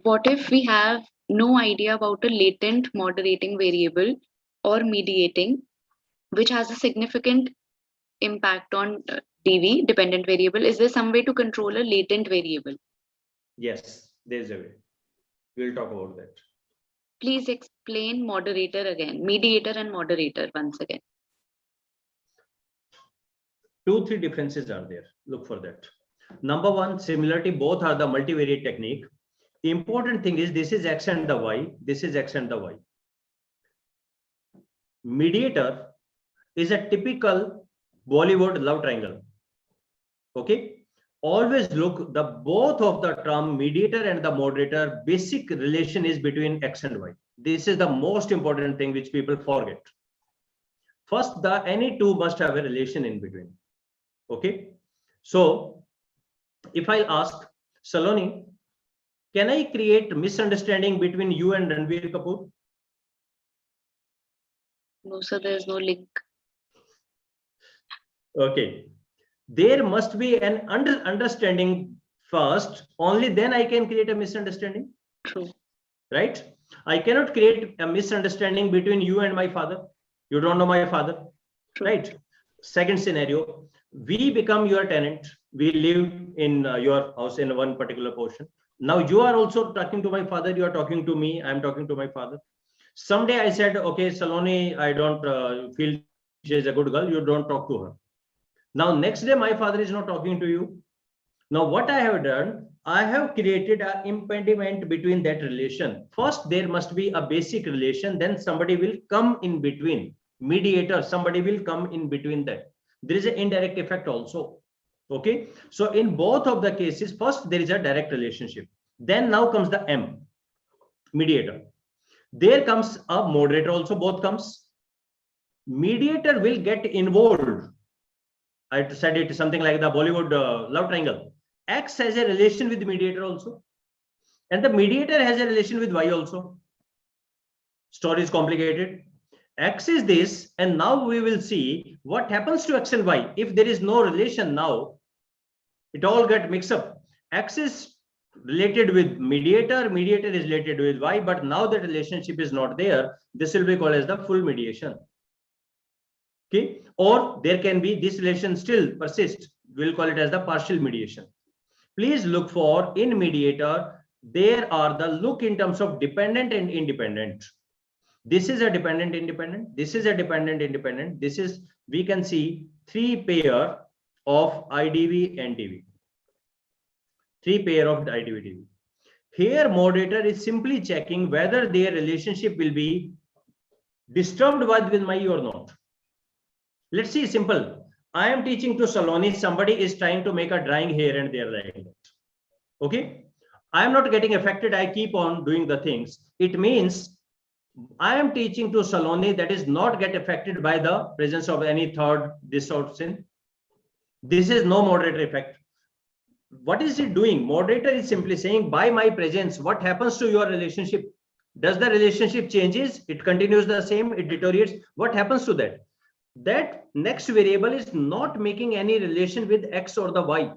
What if we have no idea about a latent moderating variable or mediating, which has a significant impact on DV, dependent variable? Is there some way to control a latent variable? Yes, there's a way. We'll talk about that. Please explain moderator again, mediator and moderator once again. 2-3 differences are there. Look for that. Number one, similarity, both are the multivariate technique. The important thing is this is X and the Y, this is X and the Y. Mediator is a typical Bollywood love triangle. Okay. always look the both of the term mediator and the moderator, basic relation is between X and Y. This is the most important thing which people forget. First, any two must have a relation in between. Okay. So if I ask Saloni, can I create misunderstanding between you and Ranveer Kapoor? No, sir, there is no link. Okay. There must be an understanding first, only then I can create a misunderstanding. True. Right? I cannot create a misunderstanding between you and my father. You don't know my father. True. Right? Second scenario, we become your tenant. We live in your house in one particular portion. Now you are also talking to my father. You are talking to me. I'm talking to my father. Someday I said, okay, Saloni, I don't feel she is a good girl. You don't talk to her. Now, next day, my father is not talking to you. Now, what I have done, I have created an impediment between that relation. First, there must be a basic relation. Then somebody will come in between. Mediator, somebody will come in between that. There is an indirect effect also. Okay. So in both of the cases, first, there is a direct relationship. Then now comes the M, mediator. There comes a moderator also, both comes. Mediator will get involved. I said it something like the Bollywood love triangle. X has a relation with the mediator also. And the mediator has a relation with Y also. Story is complicated. X is this, and now we will see what happens to X and Y. If there is no relation now, it all get mixed up. X is related with mediator, mediator is related with Y, but now the relationship is not there. This will be called as the full mediation. Okay, or there can be this relation still persist. We'll call it as the partial mediation. Please look for in mediator, there are the look in terms of dependent and independent. This is a dependent independent. This is a dependent independent. This is, we can see three pair of IDV and DV. Three pair of IDV DV. Here moderator is simply checking whether their relationship will be disturbed with my or not. Let's see, simple. I am teaching to Saloni. Somebody is trying to make a drawing here and there like that. Okay. I am not getting affected. I keep on doing the things. It means I am teaching to Saloni that is not get affected by the presence of any third distortion. This is no moderator effect. What is it doing? Moderator is simply saying by my presence, what happens to your relationship? Does the relationship changes? It continues the same, it deteriorates. What happens to that? That next variable is not making any relation with X or the Y.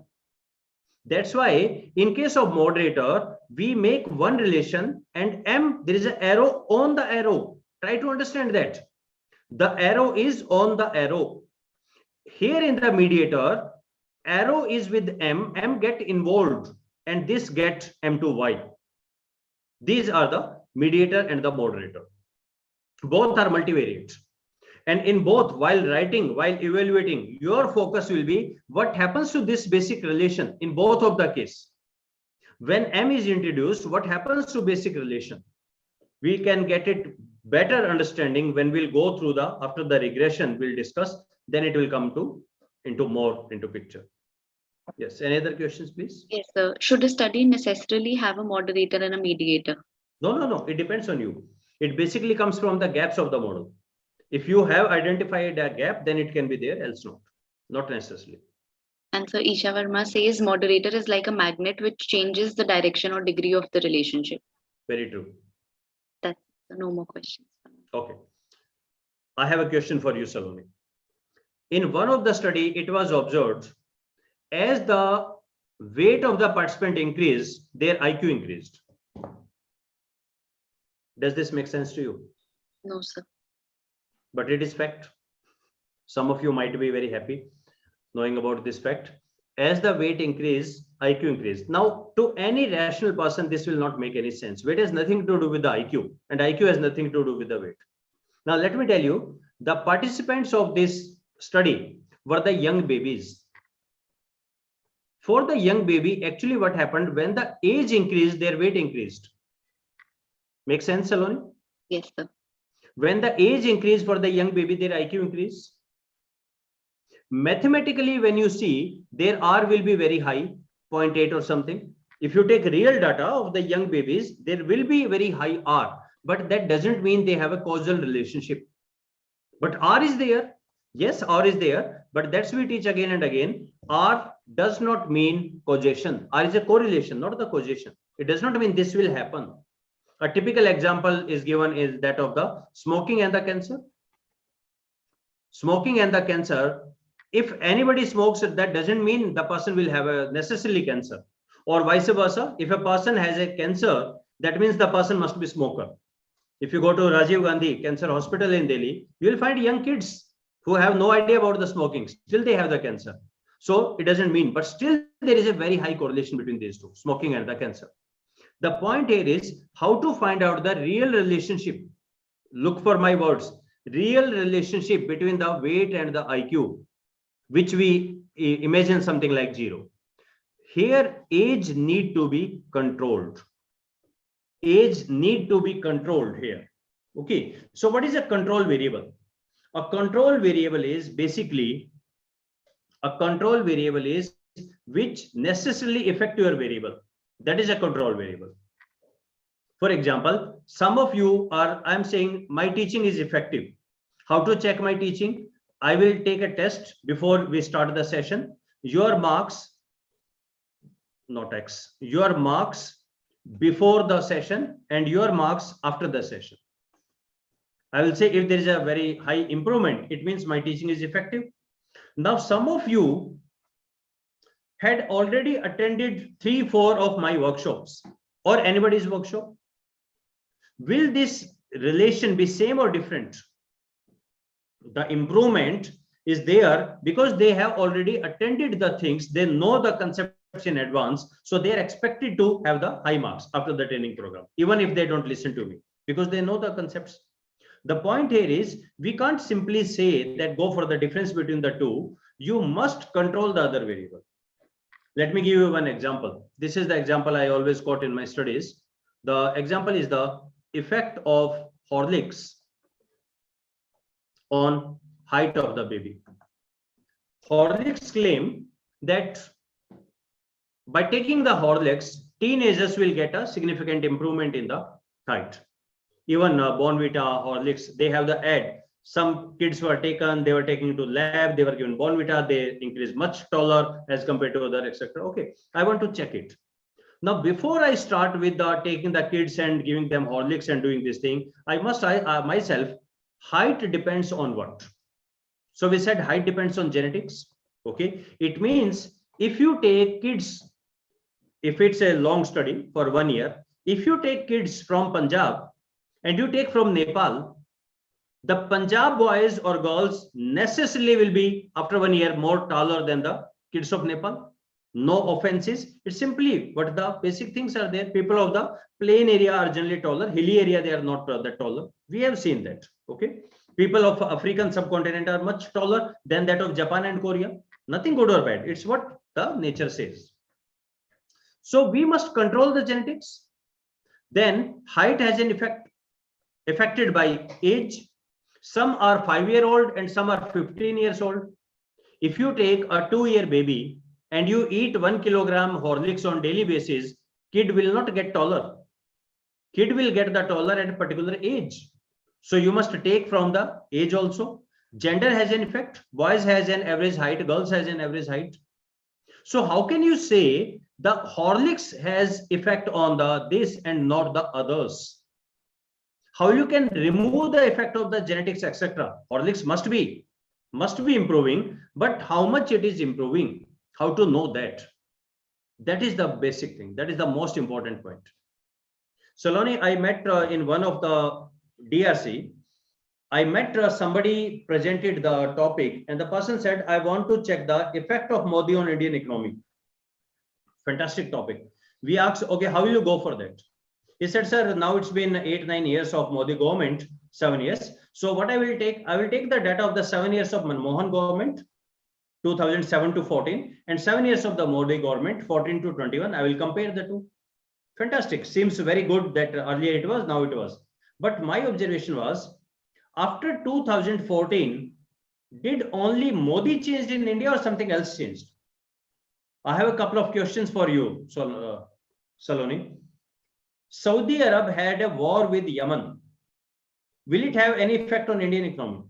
That's why in case of moderator, we make one relation and M, there is an arrow on the arrow. Try to understand that. The arrow is on the arrow. Here in the mediator, arrow is with M, M get involved and this get M to Y. These are the mediator and the moderator. Both are multivariate. And in both, while writing, while evaluating, your focus will be what happens to this basic relation in both of the case. When M is introduced, what happens to basic relation? We can get it better understanding when we'll go through the, after the regression we'll discuss, then it will come into picture. Yes, any other questions, please? Yes, sir. Should a study necessarily have a moderator and a mediator? No, it depends on you. It basically comes from the gaps of the model. If you have identified a gap, then it can be there, else not necessarily. And so Isha Verma says moderator is like a magnet which changes the direction or degree of the relationship. Very true. That's no more questions. Okay. I have a question for you, Saloni. In one of the study, it was observed as the weight of the participant increased, their IQ increased. Does this make sense to you? No, sir. But it is fact. Some of you might be very happy knowing about this fact. As the weight increase, IQ increase. Now, to any rational person, this will not make any sense. Weight has nothing to do with the IQ, and IQ has nothing to do with the weight. Now, let me tell you, the participants of this study were the young babies. For the young baby, actually what happened, when the age increased, their weight increased. Make sense, Saloni? Yes, sir. When the age increased for the young baby, their IQ increase. Mathematically, when you see, their R will be very high, 0.8 or something. If you take real data of the young babies, there will be very high R, but that doesn't mean they have a causal relationship. But R is there. Yes, R is there, but that's we teach again and again. R does not mean causation. R is a correlation, not the causation. It does not mean this will happen. A typical example is given is that of the smoking and the cancer. Smoking and the cancer, if anybody smokes, that doesn't mean the person will have a necessarily cancer, or vice versa. If a person has a cancer, that means the person must be smoker. If you go to Rajiv Gandhi Cancer Hospital in Delhi, you will find young kids who have no idea about the smoking. Still they have the cancer. So it doesn't mean, but still there is a very high correlation between these two, smoking and the cancer. The point here is how to find out the real relationship. Look for my words. Real relationship between the weight and the IQ, which we imagine something like 0. Here, age need to be controlled. Age need to be controlled here. Okay. So what is a control variable? A control variable is basically which necessarily affect your variable. That is a control variable. For example, some of you are, I'm saying my teaching is effective. How to check my teaching? I will take a test before we start the session. Your marks, not X, your marks before the session and your marks after the session. I will say if there is a very high improvement, it means my teaching is effective. Now, some of you had already attended 3-4 of my workshops or anybody's workshop. Will this relation be same or different? The improvement is there because they have already attended the things. They know the concepts in advance. So they are expected to have the high marks after the training program, even if they don't listen to me, because they know the concepts. The point here is we can't simply say that go for the difference between the two. You must control the other variable. Let me give you one example. This is the example I always quote in my studies. The example is the effect of Horlicks on height of the baby. Horlicks claim that by taking the Horlicks, teenagers will get a significant improvement in the height. Even Bonvita, Horlicks, they have the ad. Some kids were taken, they were taken to lab, they were given Bonvita, they increased much taller as compared to other, etc. Okay, I want to check it. Now, before I start with taking the kids and giving them Horlicks and doing this thing, I must myself, height depends on what? So we said height depends on genetics. Okay, it means if you take kids, if it's a long study for 1 year, if you take kids from Punjab and you take from Nepal, the Punjab boys or girls necessarily will be after 1 year more taller than the kids of Nepal. No offenses. It's simply what the basic things are there. People of the plain area are generally taller. Hilly area, they are not that taller. We have seen that. Okay. People of African subcontinent are much taller than that of Japan and Korea. Nothing good or bad. It's what the nature says. So we must control the genetics. Then height has an effect affected by age. Some are 5-year-old and some are 15 years old. If you take a 2-year baby and you eat 1 kilogram Horlicks on daily basis, kid will not get taller. Kid will get the taller at a particular age. So you must take from the age also. Gender has an effect. Boys has an average height, girls has an average height. So how can you say the Horlicks has effect on the this and not the others? How you can remove the effect of the genetics, etc. Horlicks must be improving, but how much it is improving? How to know that? That is the basic thing. That is the most important point. Saloni, I met in one of the DRC. I met somebody presented the topic and the person said, I want to check the effect of Modi on Indian economy. Fantastic topic. We asked, okay, how will you go for that? He said, sir, now it's been 8-9 years of Modi government, 7 years. So what I will take the data of the 7 years of Manmohan government, 2007 to 14, and 7 years of the Modi government, 14 to 21. I will compare the two. Fantastic. Seems very good that earlier it was, now it was. But my observation was, after 2014, did only Modi changed in India or something else changed? I have a couple of questions for you, Saloni. Saudi Arab had a war with Yemen. Will it have any effect on Indian economy?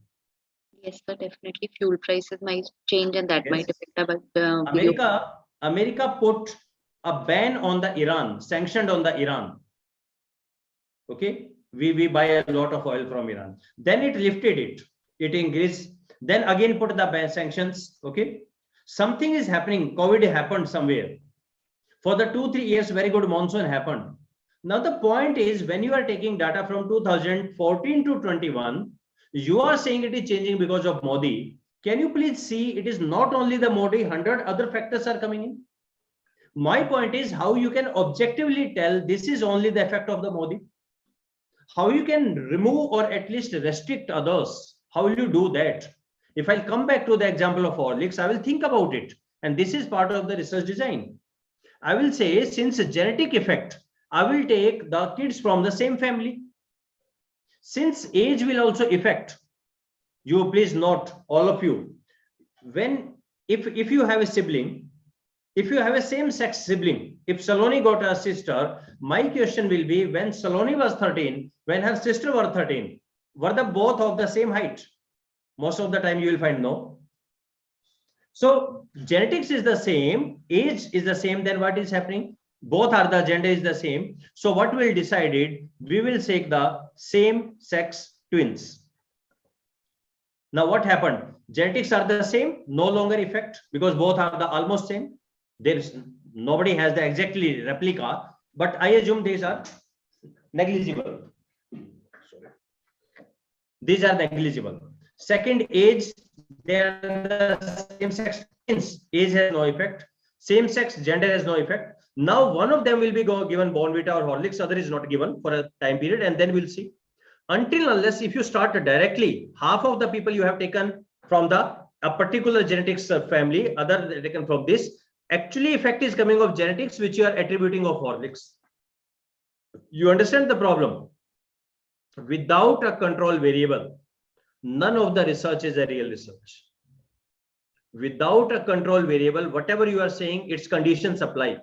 Yes, sir, definitely fuel prices might change and that might Yes. affect our America put a ban on the Iran, sanctioned on the Iran. Okay, we buy a lot of oil from Iran. Then it lifted it. It increased. Then again put the ban sanctions. Okay, something is happening. COVID happened somewhere. For the 2-3 years, very good monsoon happened. Now the point is, when you are taking data from 2014 to 21, you are saying it is changing because of Modi. Can you please see it is not only the Modi, 100 other factors are coming in. My point is how you can objectively tell this is only the effect of the Modi. How you can remove or at least restrict others. How will you do that? If I come back to the example of Horlicks, I will think about it. And this is part of the research design. I will say, since a genetic effect, I will take the kids from the same family. Since age will also affect, you please note, all of you, when if you have a sibling, if you have a same-sex sibling, if Saloni got a sister, my question will be, when Saloni was 13, when her sister was 13, were they both of the same height? Most of the time you will find no. So genetics is the same, age is the same, then what is happening? Both are the gender is the same. So what we'll decide it, we will take the same sex twins. Now what happened? Genetics are the same, no longer effect because both are the almost same. There's nobody has the exactly replica, but I assume these are negligible. Sorry. These are negligible. Second, age, they are the same sex twins. Age has no effect. Same sex gender has no effect. Now one of them will be given Bonvita or Horlicks, other is not given for a time period, and then we'll see. Until unless if you start directly, half of the people you have taken from a particular genetics family, other taken from this, actually effect is coming of genetics which you are attributing of Horlicks. You understand the problem? Without a control variable, none of the research is a real research. Without a control variable, whatever you are saying, its conditions apply.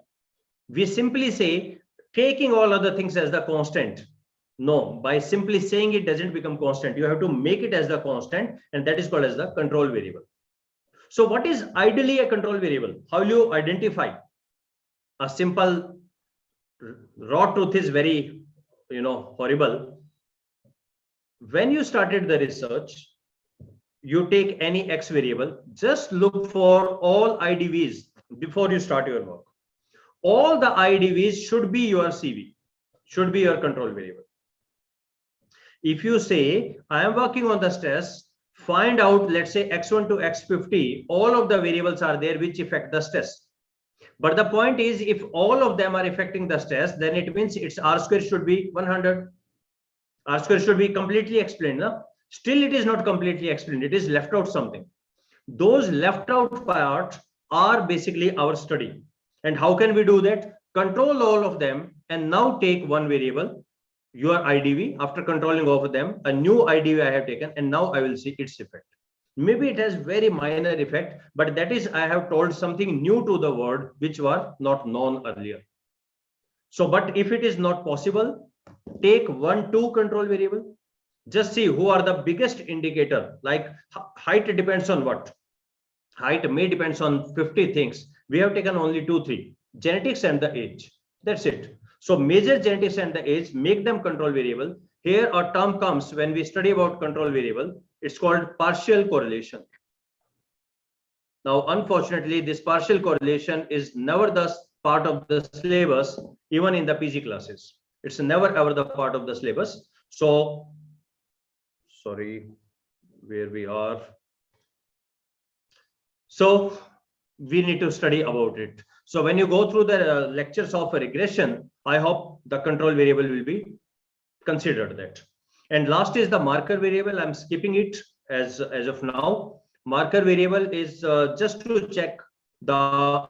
We simply say, taking all other things as the constant. No, by simply saying it doesn't become constant. You have to make it as the constant, and that is called as the control variable. So what is ideally a control variable? How will you identify? A simple raw truth is very, horrible. When you started the research, you take any X variable, just look for all IDVs before you start your work. All the IDVs should be your CV, should be your control variable. If you say, I am working on the stress, find out, let's say X1 to X50, all of the variables are there which affect the stress. But the point is, if all of them are affecting the stress, then it means its R square should be 100. R square should be completely explained. No? Still, it is not completely explained. It is left out something. Those left out parts are basically our study. And how can we do that? Control all of them and now take one variable, your IDV. After controlling all of them, a new IDV I have taken, and now I will see its effect. Maybe it has very minor effect, but that is, I have told something new to the world which was not known earlier. So, but if it is not possible, take 1, 2 control variable. Just see who are the biggest indicator. Like height depends on what? Height may depends on 50 things. We have taken only 2, 3. Genetics and the age. That's it. So major genetics and the age, make them control variable. Here a term comes when we study about control variable. It's called partial correlation. Now, unfortunately, this partial correlation is never the part of the syllabus, even in the PG classes. It's never ever the part of the syllabus. So, sorry, where we are. So we need to study about it. So when you go through the lectures of a regression, I hope the control variable will be considered that. And last is the marker variable. I'm skipping it as of now. Marker variable is just to check the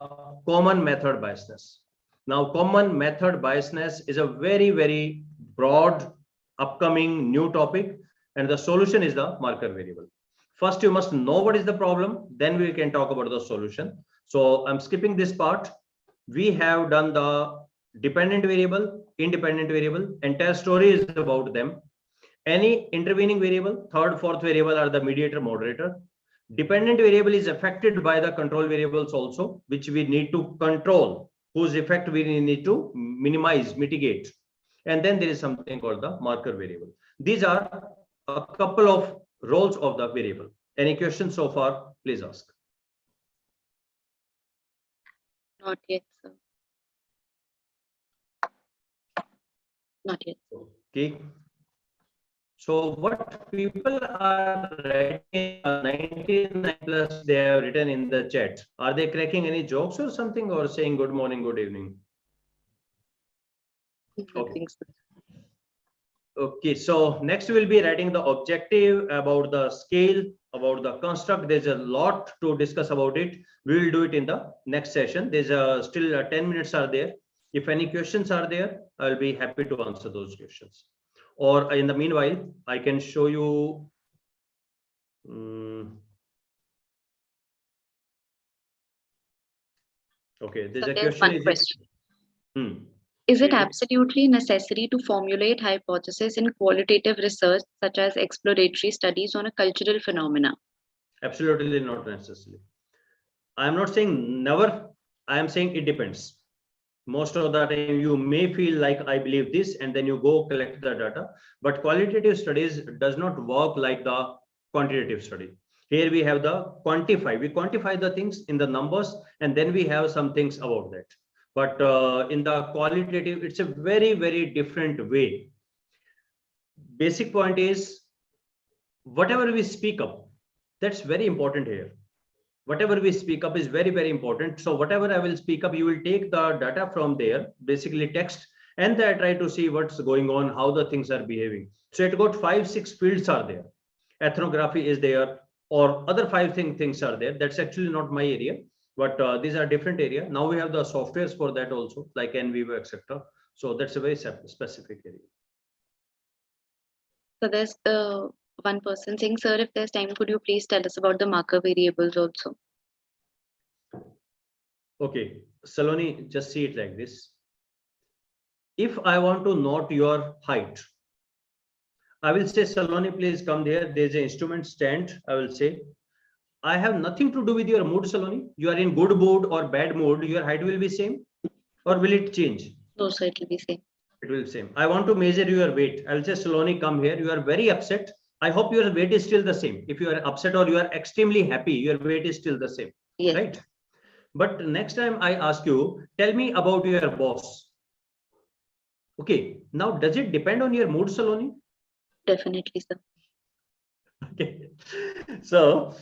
common method biasness. Now, common method biasness is a very, very broad, upcoming new topic, and the solution is the marker variable. First, you must know what is the problem, then we can talk about the solution. So I'm skipping this part. We have done the dependent variable, independent variable, entire story is about them. Any intervening variable, third, fourth variable are the mediator, moderator. Dependent variable is affected by the control variables also, which we need to control, whose effect we need to minimize, mitigate. And then there is something called the marker variable. These are a couple of roles of the variable. Any questions so far? Please ask. Not yet, sir. Not yet. Okay. So what people are writing 99 plus they have written in the chat. Are they cracking any jokes or something, or saying good morning, good evening? Nothing, sir. Okay, so next we'll be writing the objective, about the scale, about the construct. There's a lot to discuss about it. We will do it in the next session. There's still 10 minutes are there. If any questions are there, I'll be happy to answer those questions. Or in the meanwhile, I can show you. Okay, there's a question. One question. Is it absolutely necessary to formulate hypotheses in qualitative research, such as exploratory studies on a cultural phenomena? Absolutely not necessary. I am not saying never. I am saying it depends. Most of the time you may feel like I believe this, and then you go collect the data. But qualitative studies does not work like the quantitative study. Here we have the quantify. We quantify the things in the numbers, and then we have some things about that. But in the qualitative, it's a very, very different way. Basic point is, whatever we speak up, that's very important here. Whatever we speak up is very, very important. So whatever I will speak up, you will take the data from there, basically text, and then try to see what's going on, how the things are behaving. So it got 5-6 fields are there. Ethnography is there, or other 5 things are there. That's actually not my area. But these are different area. Now we have the softwares for that also, like NVivo, etc. So that's a very specific area. So there's one person saying, sir, if there's time, could you please tell us about the marker variables also? Okay, Saloni, just see it like this. If I want to note your height, I will say, Saloni, please come there. There's an instrument stand. I will say, I have nothing to do with your mood, Saloni. You are in good mood or bad mood, your height will be same, or will it change? No, sir, it will be same. It will be same. I want to measure your weight. I will say, Saloni, come here. You are very upset. I hope your weight is still the same. If you are upset or you are extremely happy, your weight is still the same. Yes. Right? But next time I ask you, tell me about your boss. Okay. Now, does it depend on your mood, Saloni? Definitely, sir. Okay. So,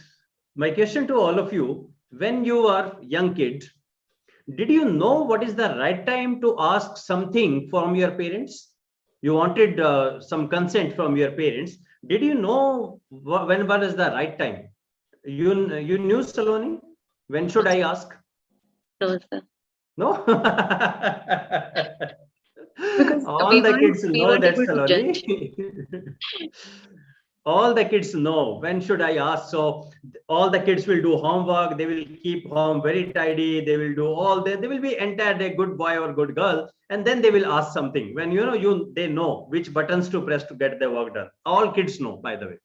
my question to all of you, when you are young kid, did you know what is the right time to ask something from your parents? You wanted some consent from your parents. Did you know when was the right time? You knew, Saloni? When should I ask? No, sir. No? Because all the kids know that, Saloni. All the kids know when should I ask. So all the kids will do homework. They will keep home very tidy. They will do all that. They will be entire a good boy or good girl. And then they will ask something when they know which buttons to press to get the work done. All kids know, by the way.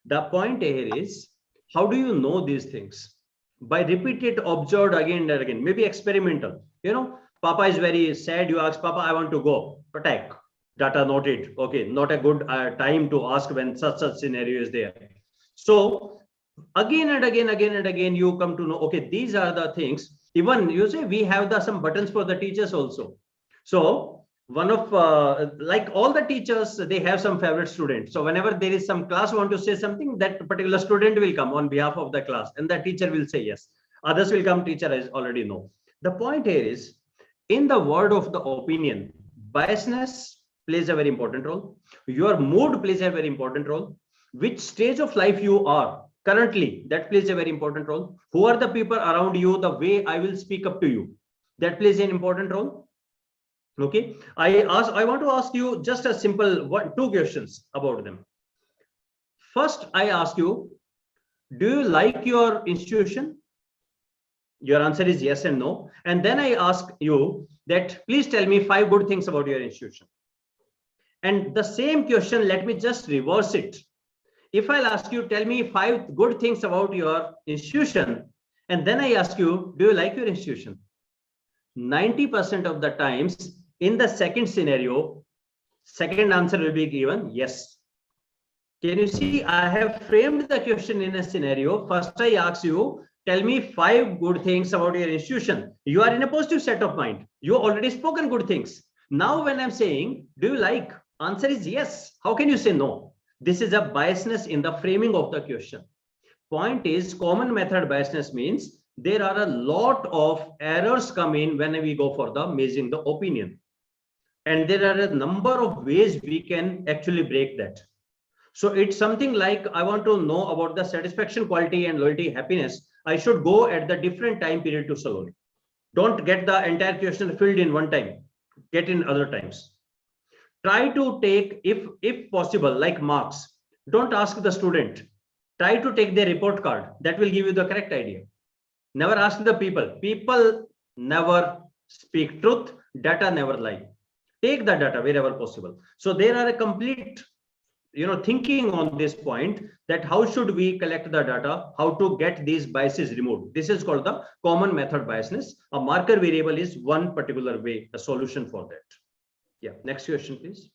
The point here is, how do you know these things? By repeated, observed again and again, maybe experimental. Papa is very sad. You ask, Papa, I want to go. Attack. Data noted. Okay, not a good time to ask when such scenario is there. So again and again, you come to know, okay, these are the things. Even you say we have some buttons for the teachers also. So one of like all the teachers, they have some favorite student. So whenever there is some class want to say something, that particular student will come on behalf of the class, and the teacher will say yes. Others will come, teacher I already know. The point here is, in the word of the opinion, biasness plays a very important role. Your mood plays a very important role. Which stage of life you are currently, that plays a very important role. Who are the people around you? The way I will speak up to you, that plays an important role. Okay, I want to ask you just a simple 2 questions about them. First, I ask you, do you like your institution? Your answer is yes and no. And then I ask you that, please tell me 5 good things about your institution. And the same question, let me just reverse it. If I'll ask you, tell me 5 good things about your institution, and then I ask you, do you like your institution? 90% of the times in the second scenario, second answer will be given yes. Can you see, I have framed the question in a scenario. First, I ask you, tell me 5 good things about your institution. You are in a positive set of mind. You already spoken good things. Now, when I'm saying, do you like? Answer is yes. How can you say no? This is a biasness in the framing of the question. Point is, common method biasness means there are a lot of errors come in when we go for the measuring the opinion. And there are a number of ways we can actually break that. So it's something like, I want to know about the satisfaction, quality, and loyalty, happiness. I should go at the different time period to Saloni. Don't get the entire question filled in one time. Get in other times. Try to take, if possible, like marks. Don't ask the student. Try to take their report card. That will give you the correct idea. Never ask the people. People never speak truth. Data never lie. Take the data wherever possible. So there are a complete, thinking on this point, that how should we collect the data, how to get these biases removed. This is called the common method biasness. A marker variable is one particular way, a solution for that. Yeah, next question, please.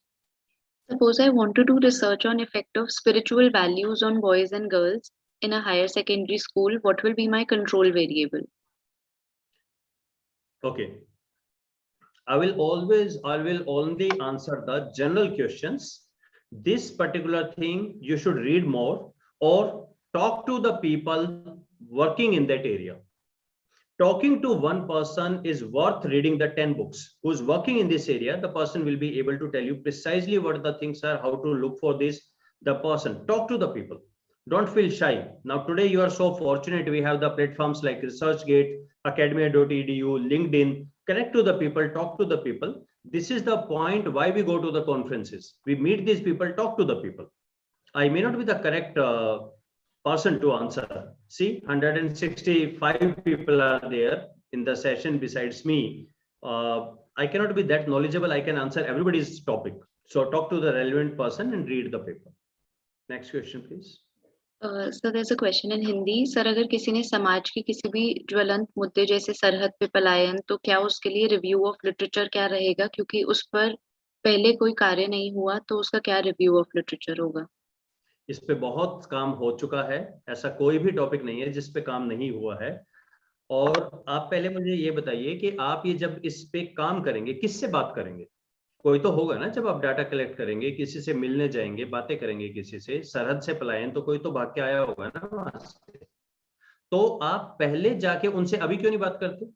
Suppose I want to do research on effect of spiritual values on boys and girls in a higher secondary school. What will be my control variable? Okay. I will only answer the general questions. This particular thing, you should read more or talk to the people working in that area. Talking to one person is worth reading the 10 books. Who's working in this area, the person will be able to tell you precisely what the things are, how to look for this. The person, talk to the people. Don't feel shy. Now, today you are so fortunate. We have the platforms like ResearchGate, academia.edu, LinkedIn. Connect to the people, talk to the people. This is the point why we go to the conferences. We meet these people, talk to the people. I may not be the correct person to answer. See, 165 people are there in the session besides me. I cannot be that knowledgeable. I can answer everybody's topic. So talk to the relevant person and read the paper. Next question, please. So there's a question in Hindi. Sir, अगर किसी ने समाज की किसी भी ज्वलंत मुद्दे जैसे सरहद पे पलायन, तो क्या उसके लिए रिव्यू ऑफ लिटरेचर क्या रहेगा, क्योंकि उस पर पहले कोई कार्य नहीं हुआ, तो उसका क्या रिव्यू ऑफ लिटरेचर होगा? इस पे बहुत काम हो चुका है. ऐसा कोई भी टॉपिक नहीं है जिस पे काम नहीं हुआ है. और आप पहले मुझे ये बताइए कि आप ये जब इस पे काम करेंगे, किससे बात करेंगे? कोई तो होगा ना. जब आप डाटा कलेक्ट करेंगे, किसी से मिलने जाएंगे, बातें करेंगे किसी से, सरहद से पलायन तो कोई तो भाग के आया होगा ना वहां से. तो आप पहले जाके उनसे अभी क्यों नहीं बात करते?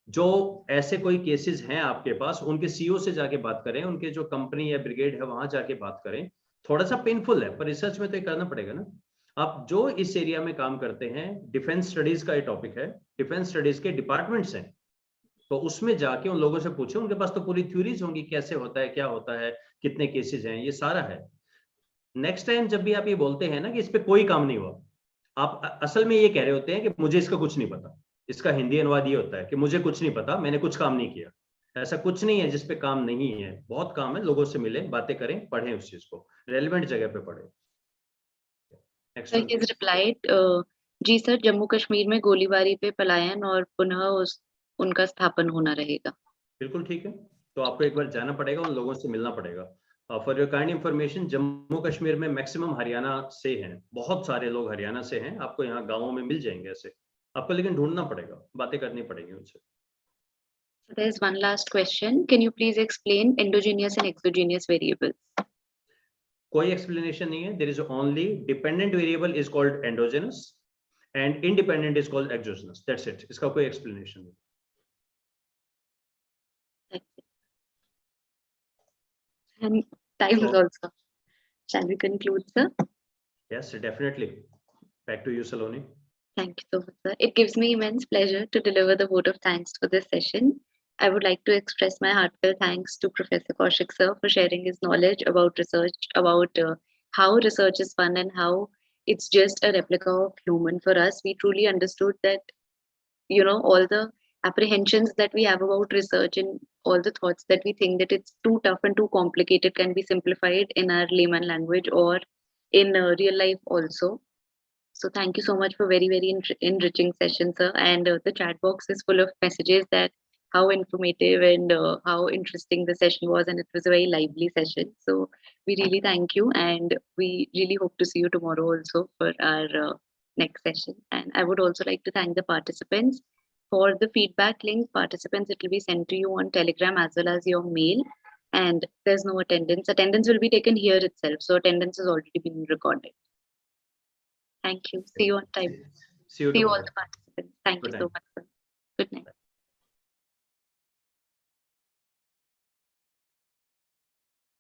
जो ऐसे कोई केसेस हैं आपके पास, उनके सीईओ से जाके बात करें, उनके जो कंपनी या ब्रिगेड है वहां जाके बात करें. थोड़ा सा पेनफुल है, पर रिसर्च में तो ये करना पड़ेगा ना. आप जो इस एरिया में काम करते हैं, डिफेंस स्टडीज का ये टॉपिक है, डिफेंस स्टडीज के डिपार्टमेंट्स हैं, तो उसमें जाके उन लोगों से पूछे. उनके पास तो पूरी थ्योरीज होंगी, कैसे होता है, क्या होता है, कितने केसेस हैं, ये सारा है. नेक्स्ट टाइम जब भी आप ये बोलते हैं ना कि इस पे कोई काम नहीं हुआ, आप असल में ये कह रहे होते हैं कि मुझे इसका कुछ नहीं पता. इसका हिंदी अनुवाद ये होता है कि मुझे कुछ नहीं पता, मैंने कुछ काम नहीं किया. ऐसा कुछ नहीं है जिस पे काम नहीं है, बहुत काम है. लोगों से मिले, बातें करें, पढ़ें उस चीज को, रेलेवेंट जगह पे पढ़ें. He replied, जी सर, जम्मू कश्मीर में गोलीबारी पे पलायन और पुनः उनका स्थापन होना रहेगा. बिल्कुल ठीक है. तो आपको एक बार जाना पड़ेगा, उन लोगों से मिलना पड़ेगा. For your kind information, Jammu Kashmir में मैक्सिमम हरियाणा से हैं, बहुत सारे लोग हरियाणा से हैं. आपको यहाँ गाँवों में मिल जाएंगे ऐसे. आपको लेकिन ढूंढना पड़ेगा, बातें करनी पड़ेगी उनसे. There is one last question. Can you please explain endogenous and exogenous variables? कोई एक्सप्लेनेशन नहीं है. There is only dependent variable is called endogenous and independent is called exogenous. That's it. इसका कोई एक्सप्लेनेशन नहीं. And time is also. Shall we conclude, sir? Yes, definitely. Back to you, Saloni. Thank you so much, sir. It gives me immense pleasure to deliver the vote of thanks for this session. I would like to express my heartfelt thanks to Professor Kaushik sir for sharing his knowledge about research, about how research is fun and how it's just a replica of human for us. We truly understood that all the apprehensions that we have about research and all the thoughts that we think that it's too tough and too complicated can be simplified in our layman language or in real life also. So thank you so much for very, very enriching session, sir. And the chat box is full of messages that how informative and how interesting the session was. And it was a very lively session. So we really thank you. And we really hope to see you tomorrow also for our next session. And I would also like to thank the participants. For the feedback link, participants, it will be sent to you on Telegram as well as your mail. And there's no attendance. Attendance will be taken here itself. So attendance has already been recorded. Thank you. See you on time. See you See you all tomorrow. the participants. Thank Good you so night. much, sir. Good night.